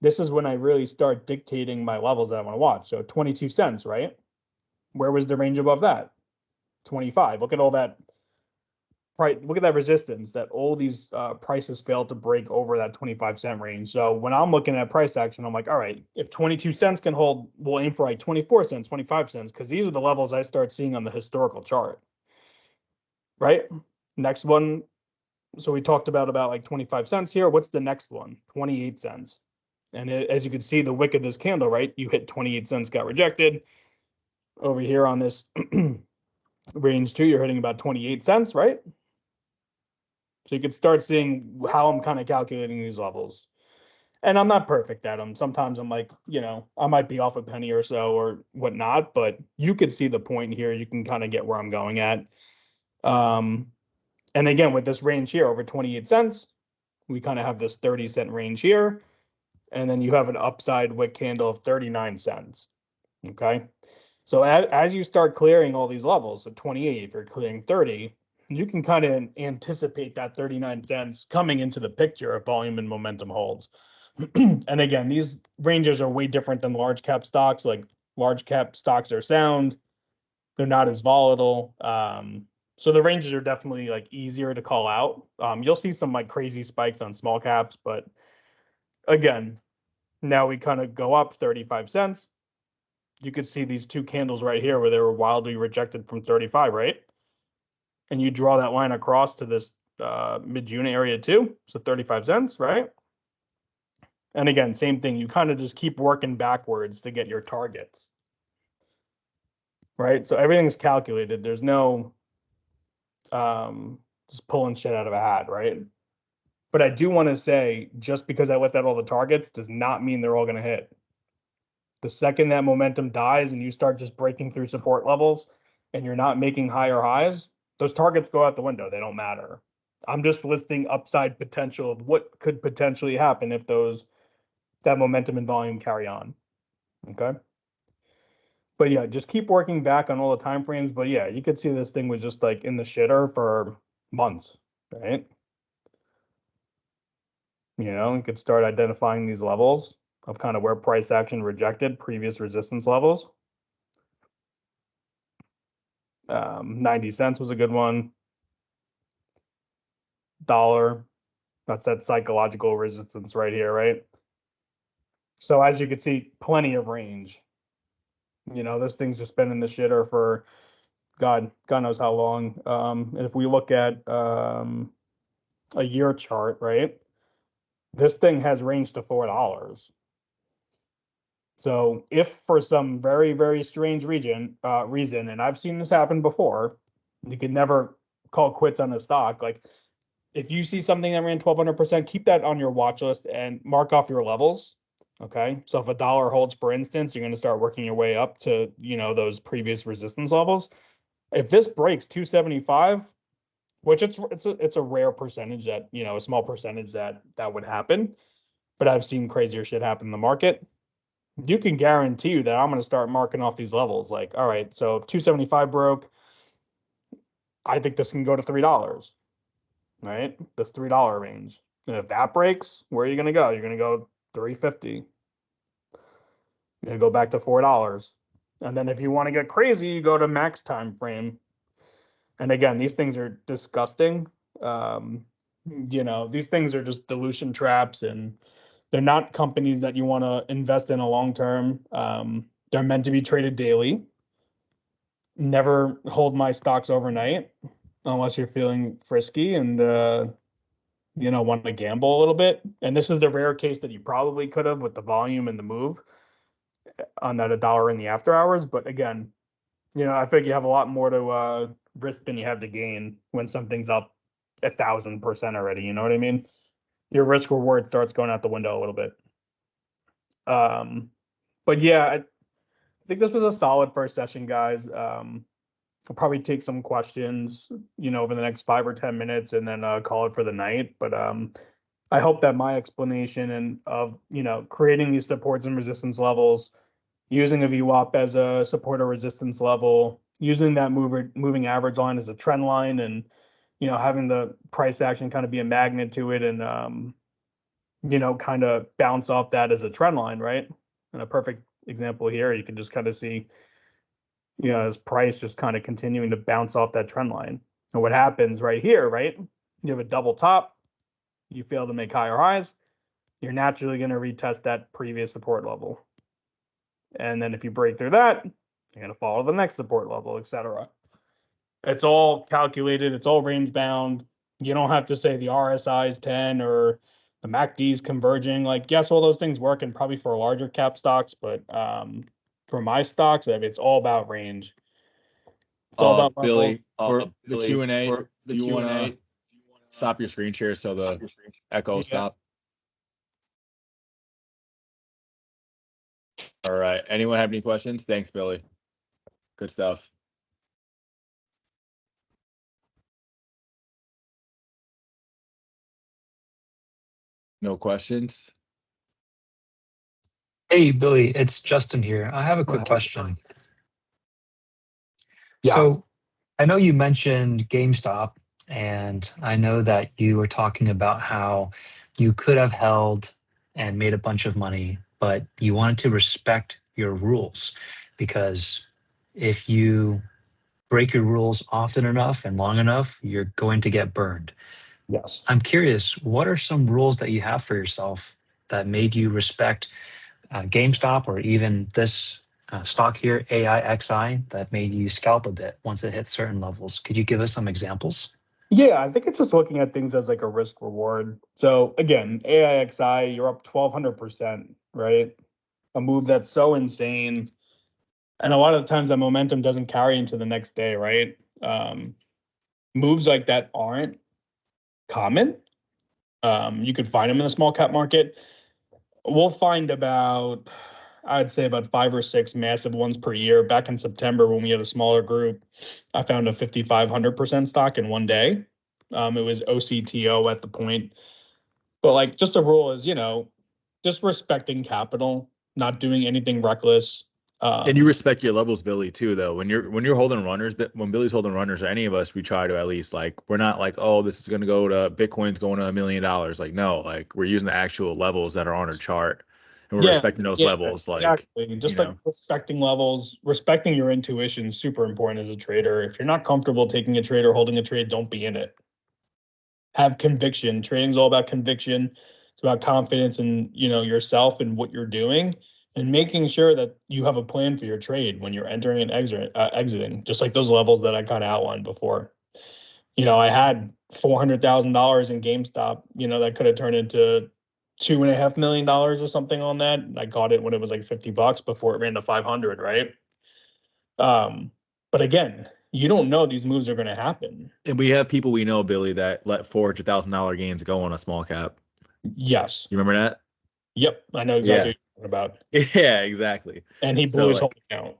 this is when I really start dictating my levels that I want to watch. So 22 cents, right? Where was the range above that? 25. Look at all that right, look at that resistance that all these prices failed to break over that 25-cent range. So when I'm looking at price action, I'm like, all right, if 22 cents can hold, we'll aim for like 24 cents, 25 cents, because these are the levels I start seeing on the historical chart. Right? Next one. So we talked about like 25 cents here. What's the next one? 28 cents. And as you can see, the wick of this candle, right? You hit 28 cents, got rejected. Over here on this range two, you're hitting about 28 cents, right? So you could start seeing how I'm kind of calculating these levels. And I'm not perfect at them. Sometimes I'm like, I might be off a penny or so or whatnot, but you could see the point here. You can kind of get where I'm going at. And again, with this range here over 28 cents, we kind of have this 30-cent range here. And then you have an upside wick candle of 39 cents. Okay. So as you start clearing all these levels at 28, if you're clearing 30, you can kind of anticipate that 39 cents coming into the picture if volume and momentum holds. And again, these ranges are way different than large cap stocks. Like large cap stocks are sound, they're not as volatile. So the ranges are definitely like easier to call out. You'll see some like crazy spikes on small caps, but again, now we kind of go up 35 cents. You could see these two candles right here where they were wildly rejected from 35, right? And you draw that line across to this mid-June area too. So 35 cents, right? And again, same thing. You kind of just keep working backwards to get your targets, right? So everything's calculated. There's no just pulling shit out of a hat, right? But I do want to say, just because I list out all the targets does not mean they're all going to hit. The second that momentum dies and you start just breaking through support levels and you're not making higher highs, those targets go out the window. They don't matter. I'm just listing upside potential of what could potentially happen if that momentum and volume carry on. Okay. But yeah, just keep working back on all the time frames. But yeah, you could see this thing was just like in the shitter for months, right? You could start identifying these levels of kind of where price action rejected previous resistance levels. 90 cents was a good one. Dollar, that's that psychological resistance right here, right? So as you can see, plenty of range. This thing's just been in the shitter for God knows how long. And if we look at a year chart, right, this thing has range to $4. So if for some very, very strange reason, and I've seen this happen before, you can never call quits on the stock. Like if you see something that ran 1,200%, keep that on your watch list and mark off your levels. Okay. So if a dollar holds, for instance, you're going to start working your way up to, those previous resistance levels. If this breaks 275, which it's a rare percentage that, a small percentage that would happen, but I've seen crazier shit happen in the market. You can guarantee you that I'm going to start marking off these levels. Like, all right, so if 275 broke, I think this can go to $3, right? This $3 range. And if that breaks, where are you going to go? You're going to go 350. You're going to go back to $4. And then if you want to get crazy, you go to max time frame. And again, these things are disgusting. These things are just dilution traps, and they're not companies that you want to invest in a long term. They're meant to be traded daily. Never hold my stocks overnight unless you're feeling frisky and want to gamble a little bit. And this is the rare case that you probably could have with the volume and the move on that $1 in the after hours. But again, I think you have a lot more to risk than you have to gain when something's up 1,000% already. You know what I mean? Your risk reward starts going out the window a little bit. But yeah, I think this was a solid first session, guys. I'll probably take some questions, over the next 5 or 10 minutes and then call it for the night. But I hope that my explanation and of, creating these supports and resistance levels, using a VWAP as a support or resistance level, using that moving average line as a trend line, and, having the price action kind of be a magnet to it and, kind of bounce off that as a trend line, right? And a perfect example here, you can just kind of see, his price just kind of continuing to bounce off that trend line. And what happens right here, right? You have a double top, you fail to make higher highs, you're naturally going to retest that previous support level. And then if you break through that, you're going to follow the next support level, etc. It's all calculated, it's all range bound. You don't have to say the RSI is 10 or the MACD is converging. Like, yes, all those things work, and probably for larger cap stocks, but for my stocks, it's all about range. It's all about Billy, levels. for the Q&A, do you want to stop your screen share so the echo stop? All right. Anyone have any questions? Thanks, Billy. Good stuff. No questions? Hey, Billy, it's Justin here. I have a quick question. Yeah. So I know you mentioned GameStop, and I know that you were talking about how you could have held and made a bunch of money, but you wanted to respect your rules, because if you break your rules often enough and long enough, you're going to get burned. Yes. I'm curious, what are some rules that you have for yourself that made you respect GameStop, or even this stock here, AIXI, that made you scalp a bit once it hit certain levels? Could you give us some examples? Yeah, I think it's just looking at things as like a risk reward. So again, AIXI, you're up 1200%, right? A move that's so insane. And a lot of the times that momentum doesn't carry into the next day, right? Moves like that aren't common. You could find them in the small cap market. We'll find about, I'd say about 5 or 6 massive ones per year. Back in September, when we had a smaller group, I found a 5,500% stock in one day. It was OCTO at the point. But like, just a rule is, just respecting capital, not doing anything reckless. And you respect your levels, Billy, too, though. When you're holding runners, but when Billy's holding runners, or any of us, we try to at least like we're not like, oh, this is gonna go to Bitcoin's going to $1 million. Like, no, like we're using the actual levels that are on our chart, and we're Yeah, respecting those levels. Like, exactly. Just like respecting levels, respecting your intuition is super important as a trader. If you're not comfortable taking a trade or holding a trade, don't be in it. Have conviction. Trading's all about conviction. It's about confidence in, yourself and what you're doing, and making sure that you have a plan for your trade when you're entering and exiting, just like those levels that I kind of outlined before. I had $400,000 in GameStop, that could have turned into $2.5 million or something on that. I got it when it was like $50 before it ran to 500, right? But again, you don't know these moves are going to happen. and we have people we know, Billy, that let $400,000 gains go on a small cap. Yes. You remember that? Yep. I know exactly what you're talking about. Yeah, exactly. And he blew his whole account.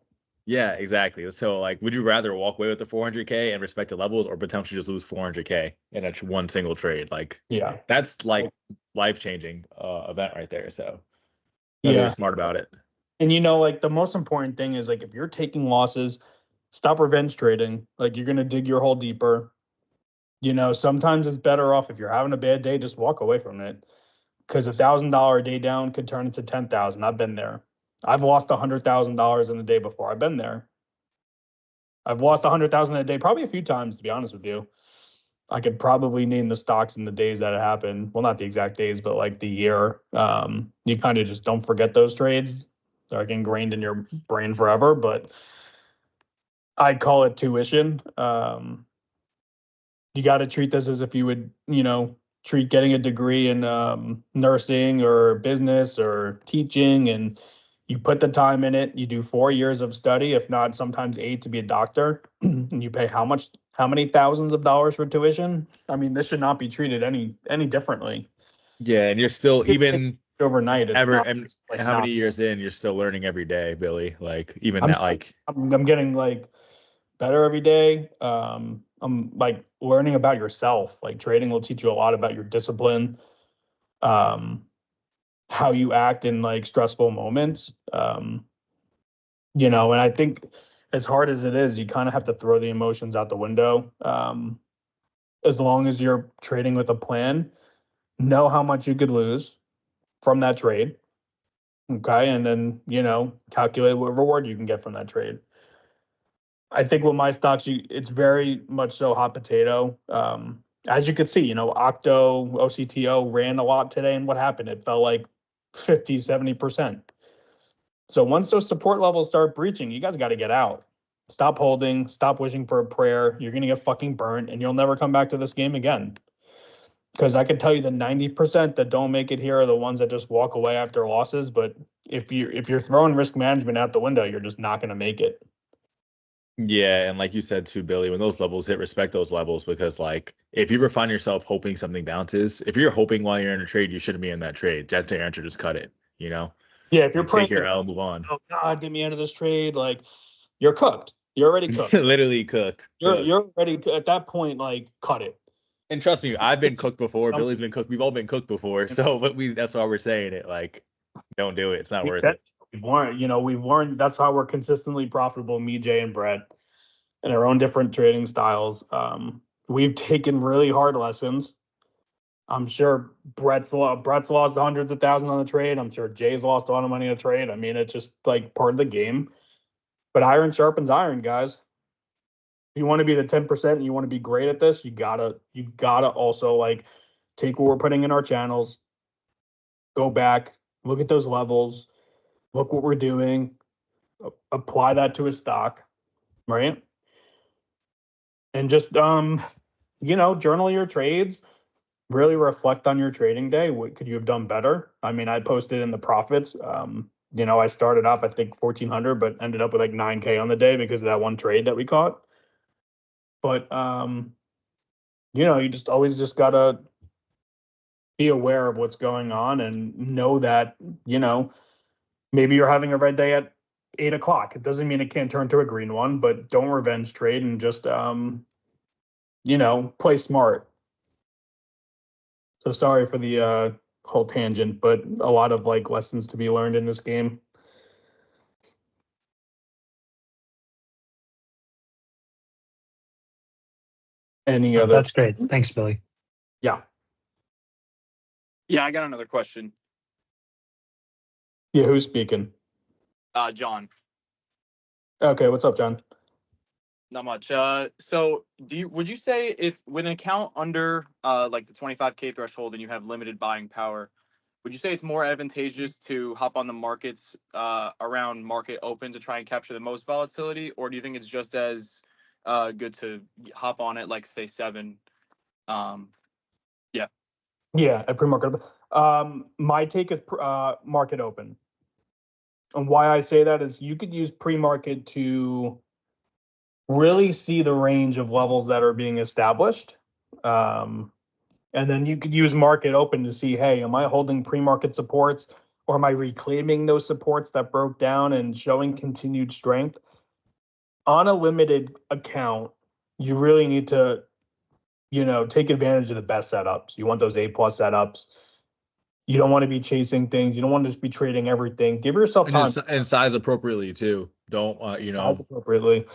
Yeah, exactly. So, like, would you rather walk away with the 400K and respect the levels, or potentially just lose 400K in one single trade? Like, Yeah, that's like life-changing event right there. So, gotta be smart about it. And like the most important thing is like if you're taking losses, stop revenge trading. Like you're gonna dig your hole deeper. Sometimes it's better off if you're having a bad day, just walk away from it. Because $1,000 a day down could turn into 10,000. I've been there. I've lost $100,000 in the day before. I've been there. I've lost 100,000 a day probably a few times, to be honest with you. I could probably name the stocks in the days that it happened. Well, not the exact days, but like the year. You kind of just don't forget those trades. They're like ingrained in your brain forever. But I call it tuition. You got to treat this as if you would, treat getting a degree in nursing or business or teaching, and you put the time in it. You do 4 years of study, if not sometimes 8, to be a doctor. And you pay how many thousands of dollars for tuition? I mean, this should not be treated any differently. Yeah, and you're still even overnight. and how many years in, you're still learning every day, Billy. Like even now, like I'm getting like better every day. I'm like learning about yourself. Like trading will teach you a lot about your discipline, how you act in like stressful moments. And I think as hard as it is, you kind of have to throw the emotions out the window. As long as you're trading with a plan, know how much you could lose from that trade. Okay. And then, calculate what reward you can get from that trade. I think with my stocks, it's very much so hot potato. As you can see, Octo, OCTO ran a lot today, and what happened? It fell like 50, 70%. So once those support levels start breaching, you guys got to get out. Stop holding, stop wishing for a prayer. You're going to get fucking burnt, and you'll never come back to this game again. Because I can tell you the 90% that don't make it here are the ones that just walk away after losses. But if you're throwing risk management out the window, you're just not going to make it. Yeah, and like you said too, Billy, when those levels hit, respect those levels, because like if you ever find yourself hoping something bounces, if you're hoping while you're in a trade, you shouldn't be in that trade. That's the answer, just cut it, Yeah, if you're praying, take your L, move on. Oh God, get me out of this trade. Like you're cooked. You're already cooked. Literally cooked. You're ready at that point, like cut it. And trust me, I've been cooked before. Billy's been cooked. We've all been cooked before. So that's why we're saying it. Like, don't do it. It's not worth it. We've learned that's how we're consistently profitable, me, Jay, and Brett, in our own different trading styles. We've taken really hard lessons. I'm sure Brett's lost hundreds of thousands on the trade. I'm sure Jay's lost a lot of money on a trade. I mean, it's just like part of the game. But iron sharpens iron, guys. If you want to be the 10% and you want to be great at this, you gotta also like take what we're putting in our channels, go back, look at those levels, look what we're doing, apply that to a stock, right? And just journal your trades, really reflect on your trading day. What could you have done better? I mean, I posted in the profits. I started off, I think 1,400, but ended up with like 9K on the day because of that one trade that we caught. But, you just always just gotta be aware of what's going on and know that, maybe you're having a red day at 8 o'clock. It doesn't mean it can't turn to a green one, but don't revenge trade and just, play smart. So sorry for the whole tangent, but a lot of like lessons to be learned in this game. Any other? That's great. Thanks, Billy. Yeah. Yeah, I got another question. Yeah, who's speaking? John. Okay, what's up, John? Not much. So would you say it's with an account under like the 25K threshold and you have limited buying power, would you say it's more advantageous to hop on the markets around market open to try and capture the most volatility, or do you think it's just as good to hop on it like say 7? Yeah. Yeah, at pre-market. My take is market open. And why I say that is you could use pre-market to really see the range of levels that are being established. And then you could use market open to see, hey, am I holding pre-market supports, or am I reclaiming those supports that broke down and showing continued strength? On a limited account, you really need to, take advantage of the best setups. You want those A+ setups. You don't want to be chasing things. You don't want to just be trading everything. Give yourself time. And size appropriately too. Don't Size appropriately.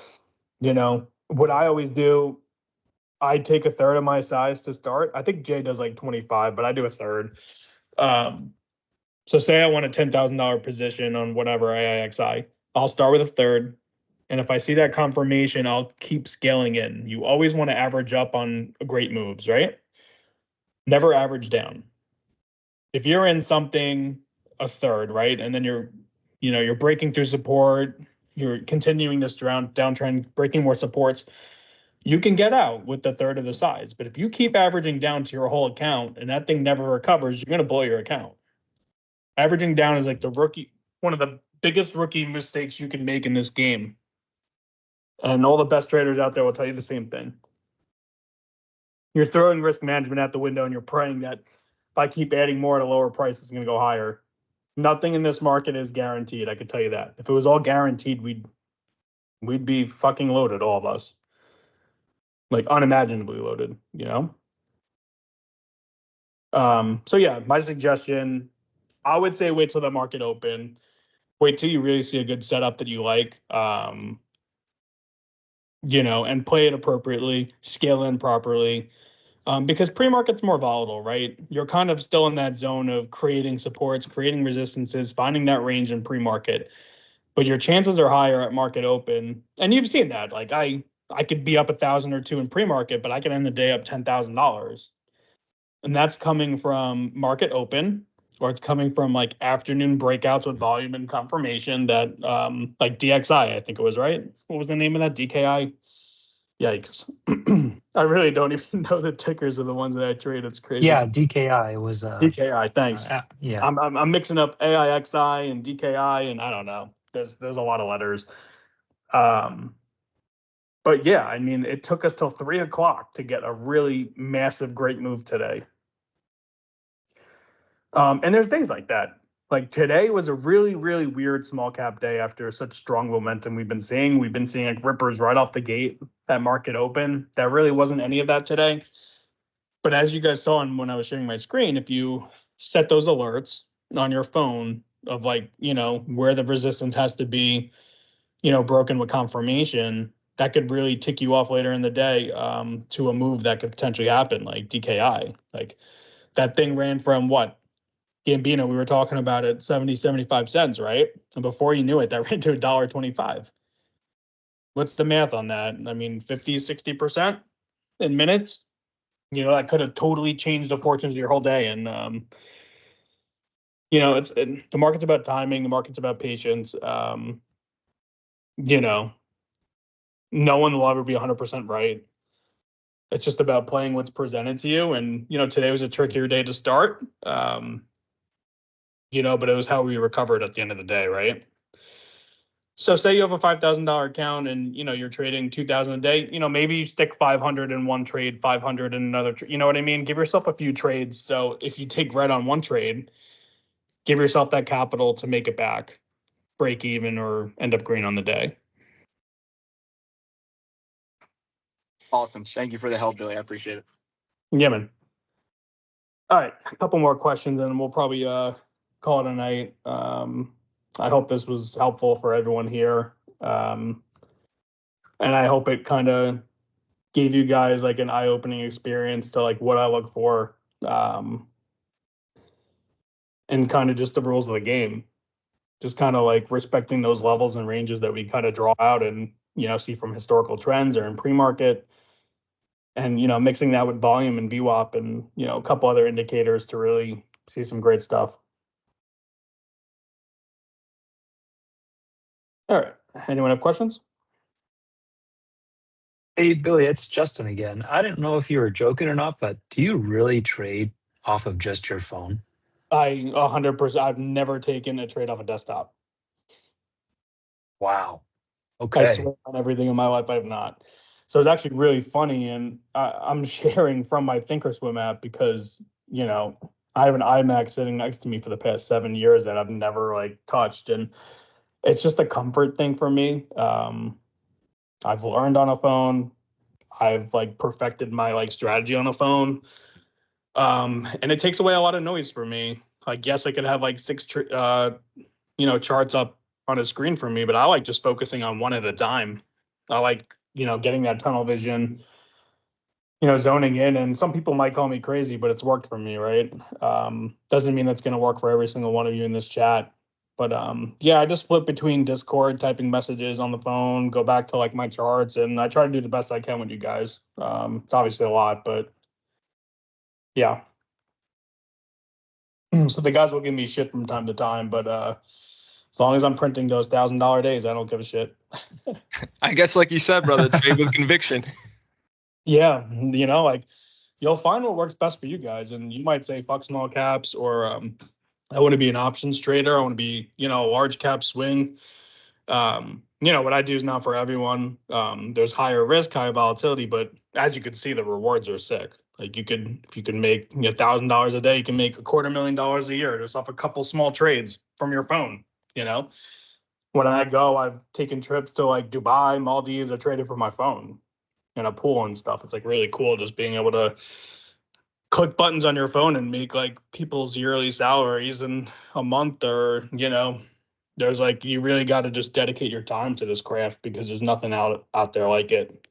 What I always do, I take a third of my size to start. I think Jay does like 25, but I do a third. So say I want a $10,000 position on whatever AIXI, I'll start with a third. And if I see that confirmation, I'll keep scaling in. You always want to average up on great moves, right? Never average down. If you're in something a third, right? And then you're breaking through support, you're continuing this downtrend, breaking more supports, you can get out with the third of the size. But if you keep averaging down to your whole account and that thing never recovers, you're going to blow your account. Averaging down is like one of the biggest rookie mistakes you can make in this game. And all the best traders out there will tell you the same thing. You're throwing risk management out the window and you're praying that if I keep adding more at a lower price, it's going to go higher. Nothing in this market is guaranteed. I could tell you that. If it was all guaranteed, we'd be fucking loaded, all of us. Like unimaginably loaded, So yeah, my suggestion, I would say wait till the market open. Wait till you really see a good setup that you like. And play it appropriately, scale in properly. Because pre-market's more volatile, right? You're kind of still in that zone of creating supports, creating resistances, finding that range in pre-market. But your chances are higher at market open. And you've seen that. Like I could be up 1,000 or two in pre-market, but I can end the day up $10,000. And that's coming from market open, or it's coming from like afternoon breakouts with volume and confirmation that like DXI, I think it was, right? What was the name of that? DKI? Yikes. I really don't even know the tickers of the ones that I trade. It's crazy. Yeah, DKI was DKI, thanks. yeah. I'm mixing up AIXI and DKI, and I don't know. There's a lot of letters. But yeah, I mean, it took us till 3 o'clock to get a really massive, great move today. And there's days like that. Like today was a really, really weird small cap day after such strong momentum we've been seeing. We've been seeing like rippers right off the gate at market open. There really wasn't any of that today. But as you guys saw when I was sharing my screen, if you set those alerts on your phone of like, where the resistance has to be, broken with confirmation, that could really tick you off later in the day to a move that could potentially happen, like DKI. Like that thing ran from what? Gambino, we were talking about it, 70, 75 cents, right? And before you knew it, that ran to $1.25. What's the math on that? I mean, 50, 60% in minutes? That could have totally changed the fortunes of your whole day. And, the market's about timing. The market's about patience. No one will ever be 100% right. It's just about playing what's presented to you. And, today was a trickier day to start, but it was how we recovered at the end of the day, right? So say you have a $5,000 account and, you're trading 2,000 a day, maybe you stick 500 in one trade, 500 in another, you know what I mean? Give yourself a few trades. So if you take red on one trade, give yourself that capital to make it back, break even, or end up green on the day. Awesome. Thank you for the help, Billy. I appreciate it. Yeah, man. All right, a couple more questions and we'll probably call it a night. I hope this was helpful for everyone here. And I hope it kind of gave you guys like an eye-opening experience to like what I look for, and kind of just the rules of the game. Just kind of like respecting those levels and ranges that we kind of draw out and, see from historical trends or in pre-market. And, mixing that with volume and VWAP and, a couple other indicators to really see some great stuff. All right. Anyone have questions? Hey, Billy, it's Justin again. I didn't know if you were joking or not, but do you really trade off of just your phone? 100%. I've never taken a trade off a desktop. Wow. I Okay. swear on everything in my life, I have not. So it's actually really funny, and I'm sharing from my Thinkorswim app because, I have an iMac sitting next to me for the past 7 years that I've never like touched, and it's just a comfort thing for me. I've learned on a phone. I've like perfected my like strategy on a phone. And it takes away a lot of noise for me. Like, yes, I could have like six charts up on a screen for me, but I like just focusing on one at a time. I like, getting that tunnel vision, zoning in. And some people might call me crazy, but it's worked for me, right? Doesn't mean that's going to work for every single one of you in this chat. But yeah, I just flip between Discord, typing messages on the phone, go back to like my charts, and I try to do the best I can with you guys. It's obviously a lot, but yeah. So the guys will give me shit from time to time, but as long as I'm printing those $1,000 days, I don't give a shit. I guess, like you said, brother, trade with conviction. Yeah, like you'll find what works best for you guys, and you might say fuck small caps, or I want to be an options trader. I want to be, a large cap swing. What I do is not for everyone. There's higher risk, higher volatility, but as you can see, the rewards are sick. Like if you can make $1,000 a day, you can make $250,000 a year just off a couple small trades from your phone. When I go, I've taken trips to like Dubai, Maldives. I traded from my phone in a pool and stuff. It's like really cool just being able to click buttons on your phone and make like people's yearly salaries in a month, or there's like you really got to just dedicate your time to this craft because there's nothing out there like it.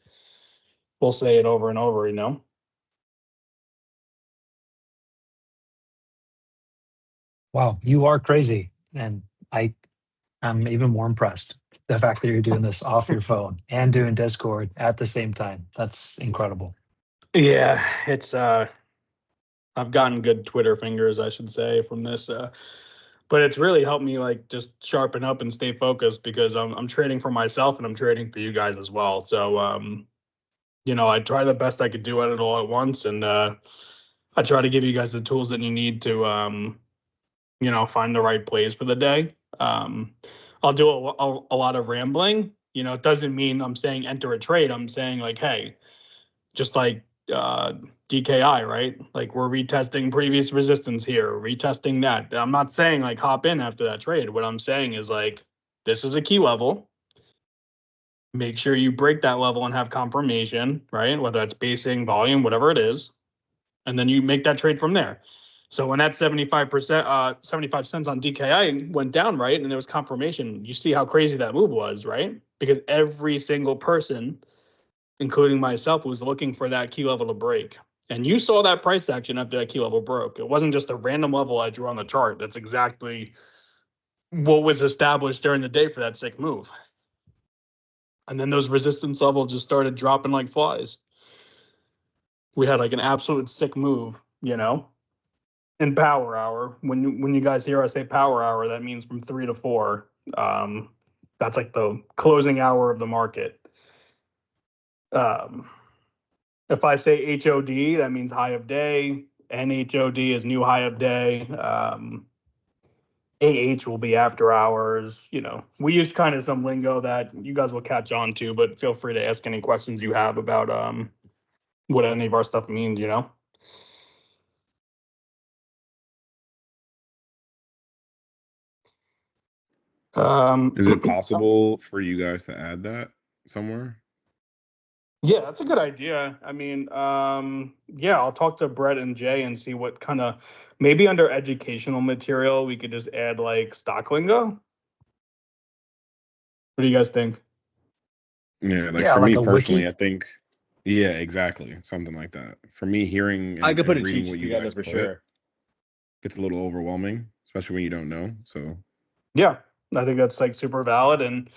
We'll say it over and over. Wow, you are crazy. And I'm even more impressed. The fact that you're doing this off your phone and doing Discord at the same time. That's incredible. Yeah, it's I've gotten good Twitter fingers, I should say, from this. But it's really helped me like just sharpen up and stay focused because I'm trading for myself and I'm trading for you guys as well. So I try the best I could do at it all at once, and I try to give you guys the tools that you need to find the right plays for the day. I'll do a lot of rambling. It doesn't mean I'm saying enter a trade. I'm saying like, hey, just like DKI, right? Like we're retesting previous resistance here, retesting that. I'm not saying like hop in after that trade. What I'm saying is like, this is a key level. Make sure you break that level and have confirmation, right? Whether that's basing, volume, whatever it is. And then you make that trade from there. So when that 75%, 75 cents on DKI went down, right? And there was confirmation, you see how crazy that move was, right? Because every single person, including myself, was looking for that key level to break. And you saw that price action after that key level broke. It wasn't just a random level I drew on the chart. That's exactly what was established during the day for that sick move. And then those resistance levels just started dropping like flies. We had like an absolute sick move, in power hour. When you guys hear us say power hour, that means from 3 to 4. That's like the closing hour of the market. If I say HOD, that means high of day. NHOD is new high of day. AH will be after hours. We use kind of some lingo that you guys will catch on to, but feel free to ask any questions you have about what any of our stuff means. Is it possible for you guys to add that somewhere? Yeah, that's a good idea. I mean, yeah, I'll talk to Brett and Jay and see what kind of, maybe under educational material, we could just add like stock lingo. What do you guys think? Yeah, like Yeah, for like me a personally, wiki. I think, yeah, exactly, something like that. For me, hearing I and, could put and a cheat reading sheet what you together guys for put sure. gets a little overwhelming, especially when you don't know. So Yeah, I think that's like super valid. And,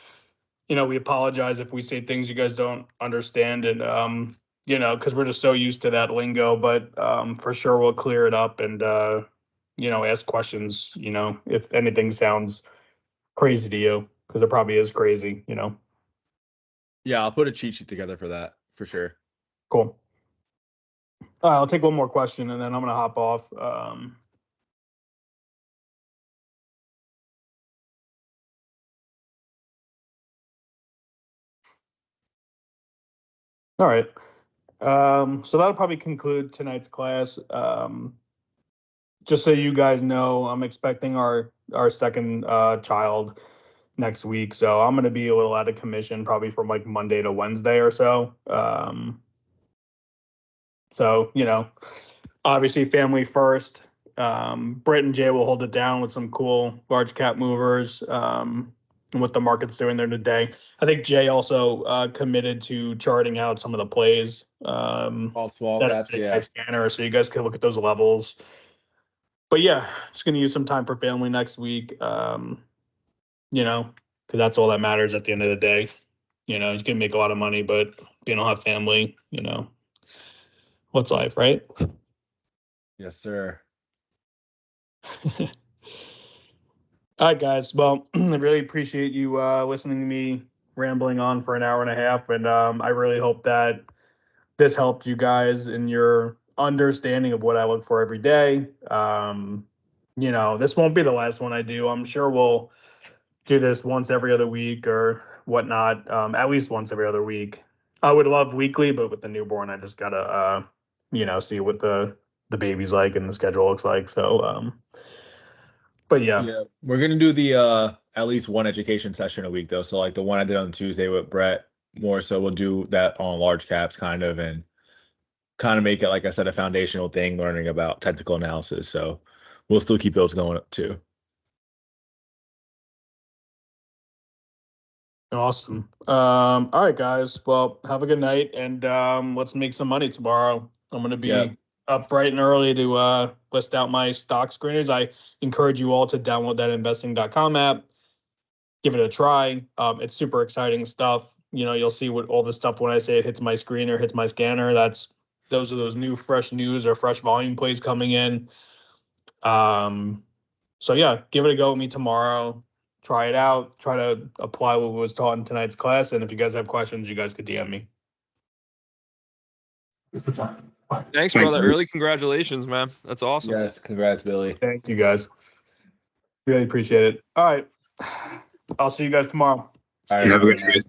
we apologize if we say things you guys don't understand. And, because we're just so used to that lingo, but for sure we'll clear it up and, ask questions, if anything sounds crazy to you, because it probably is crazy. Yeah, I'll put a cheat sheet together for that for sure. Cool. All right, I'll take one more question and then I'm going to hop off. All right. So that'll probably conclude tonight's class. Just so you guys know, I'm expecting our second child next week. So I'm going to be a little out of commission probably from like Monday to Wednesday or so. So, obviously family first. Britt and Jay will hold it down with some cool large cap movers and what the market's doing there today. I think Jay also committed to charting out some of the plays. All small That caps, yeah. my scanner, so you guys can look at those levels. But yeah, just gonna use some time for family next week. Because that's all that matters at the end of the day. You can make a lot of money, but if you don't have family, what's life, right? Yes, sir. All right, guys. Well, I really appreciate you listening to me rambling on for an hour and a half, and I really hope that this helped you guys in your understanding of what I look for every day. This won't be the last one I do. I'm sure we'll do this once every other week or whatnot, at least once every other week. I would love weekly, but with the newborn, I just gotta, see what the baby's like and the schedule looks like. So, but yeah. Yeah, we're gonna do the at least one education session a week though. So like the one I did on Tuesday with Brett, more so we'll do that on large caps kind of and kind of make it, like I said, a foundational thing, learning about technical analysis. So we'll still keep those going up too. Awesome. All right, guys. Well, have a good night, and let's make some money tomorrow. I'm gonna be Yep. up bright and early to list out my stock screeners. I encourage you all to download that investing.com app, give it a try. It's super exciting stuff. You'll see what all the stuff when I say it hits my screener, hits my scanner. Those are those new fresh news or fresh volume plays coming in. So yeah, give it a go with me tomorrow. Try it out. Try to apply what was taught in tonight's class. And if you guys have questions, you guys could DM me. Thanks, brother. Early congratulations, man. That's awesome. Yes, congrats, Billy. Thank you guys. Really appreciate it. All right. I'll see you guys tomorrow. All right, have a good night.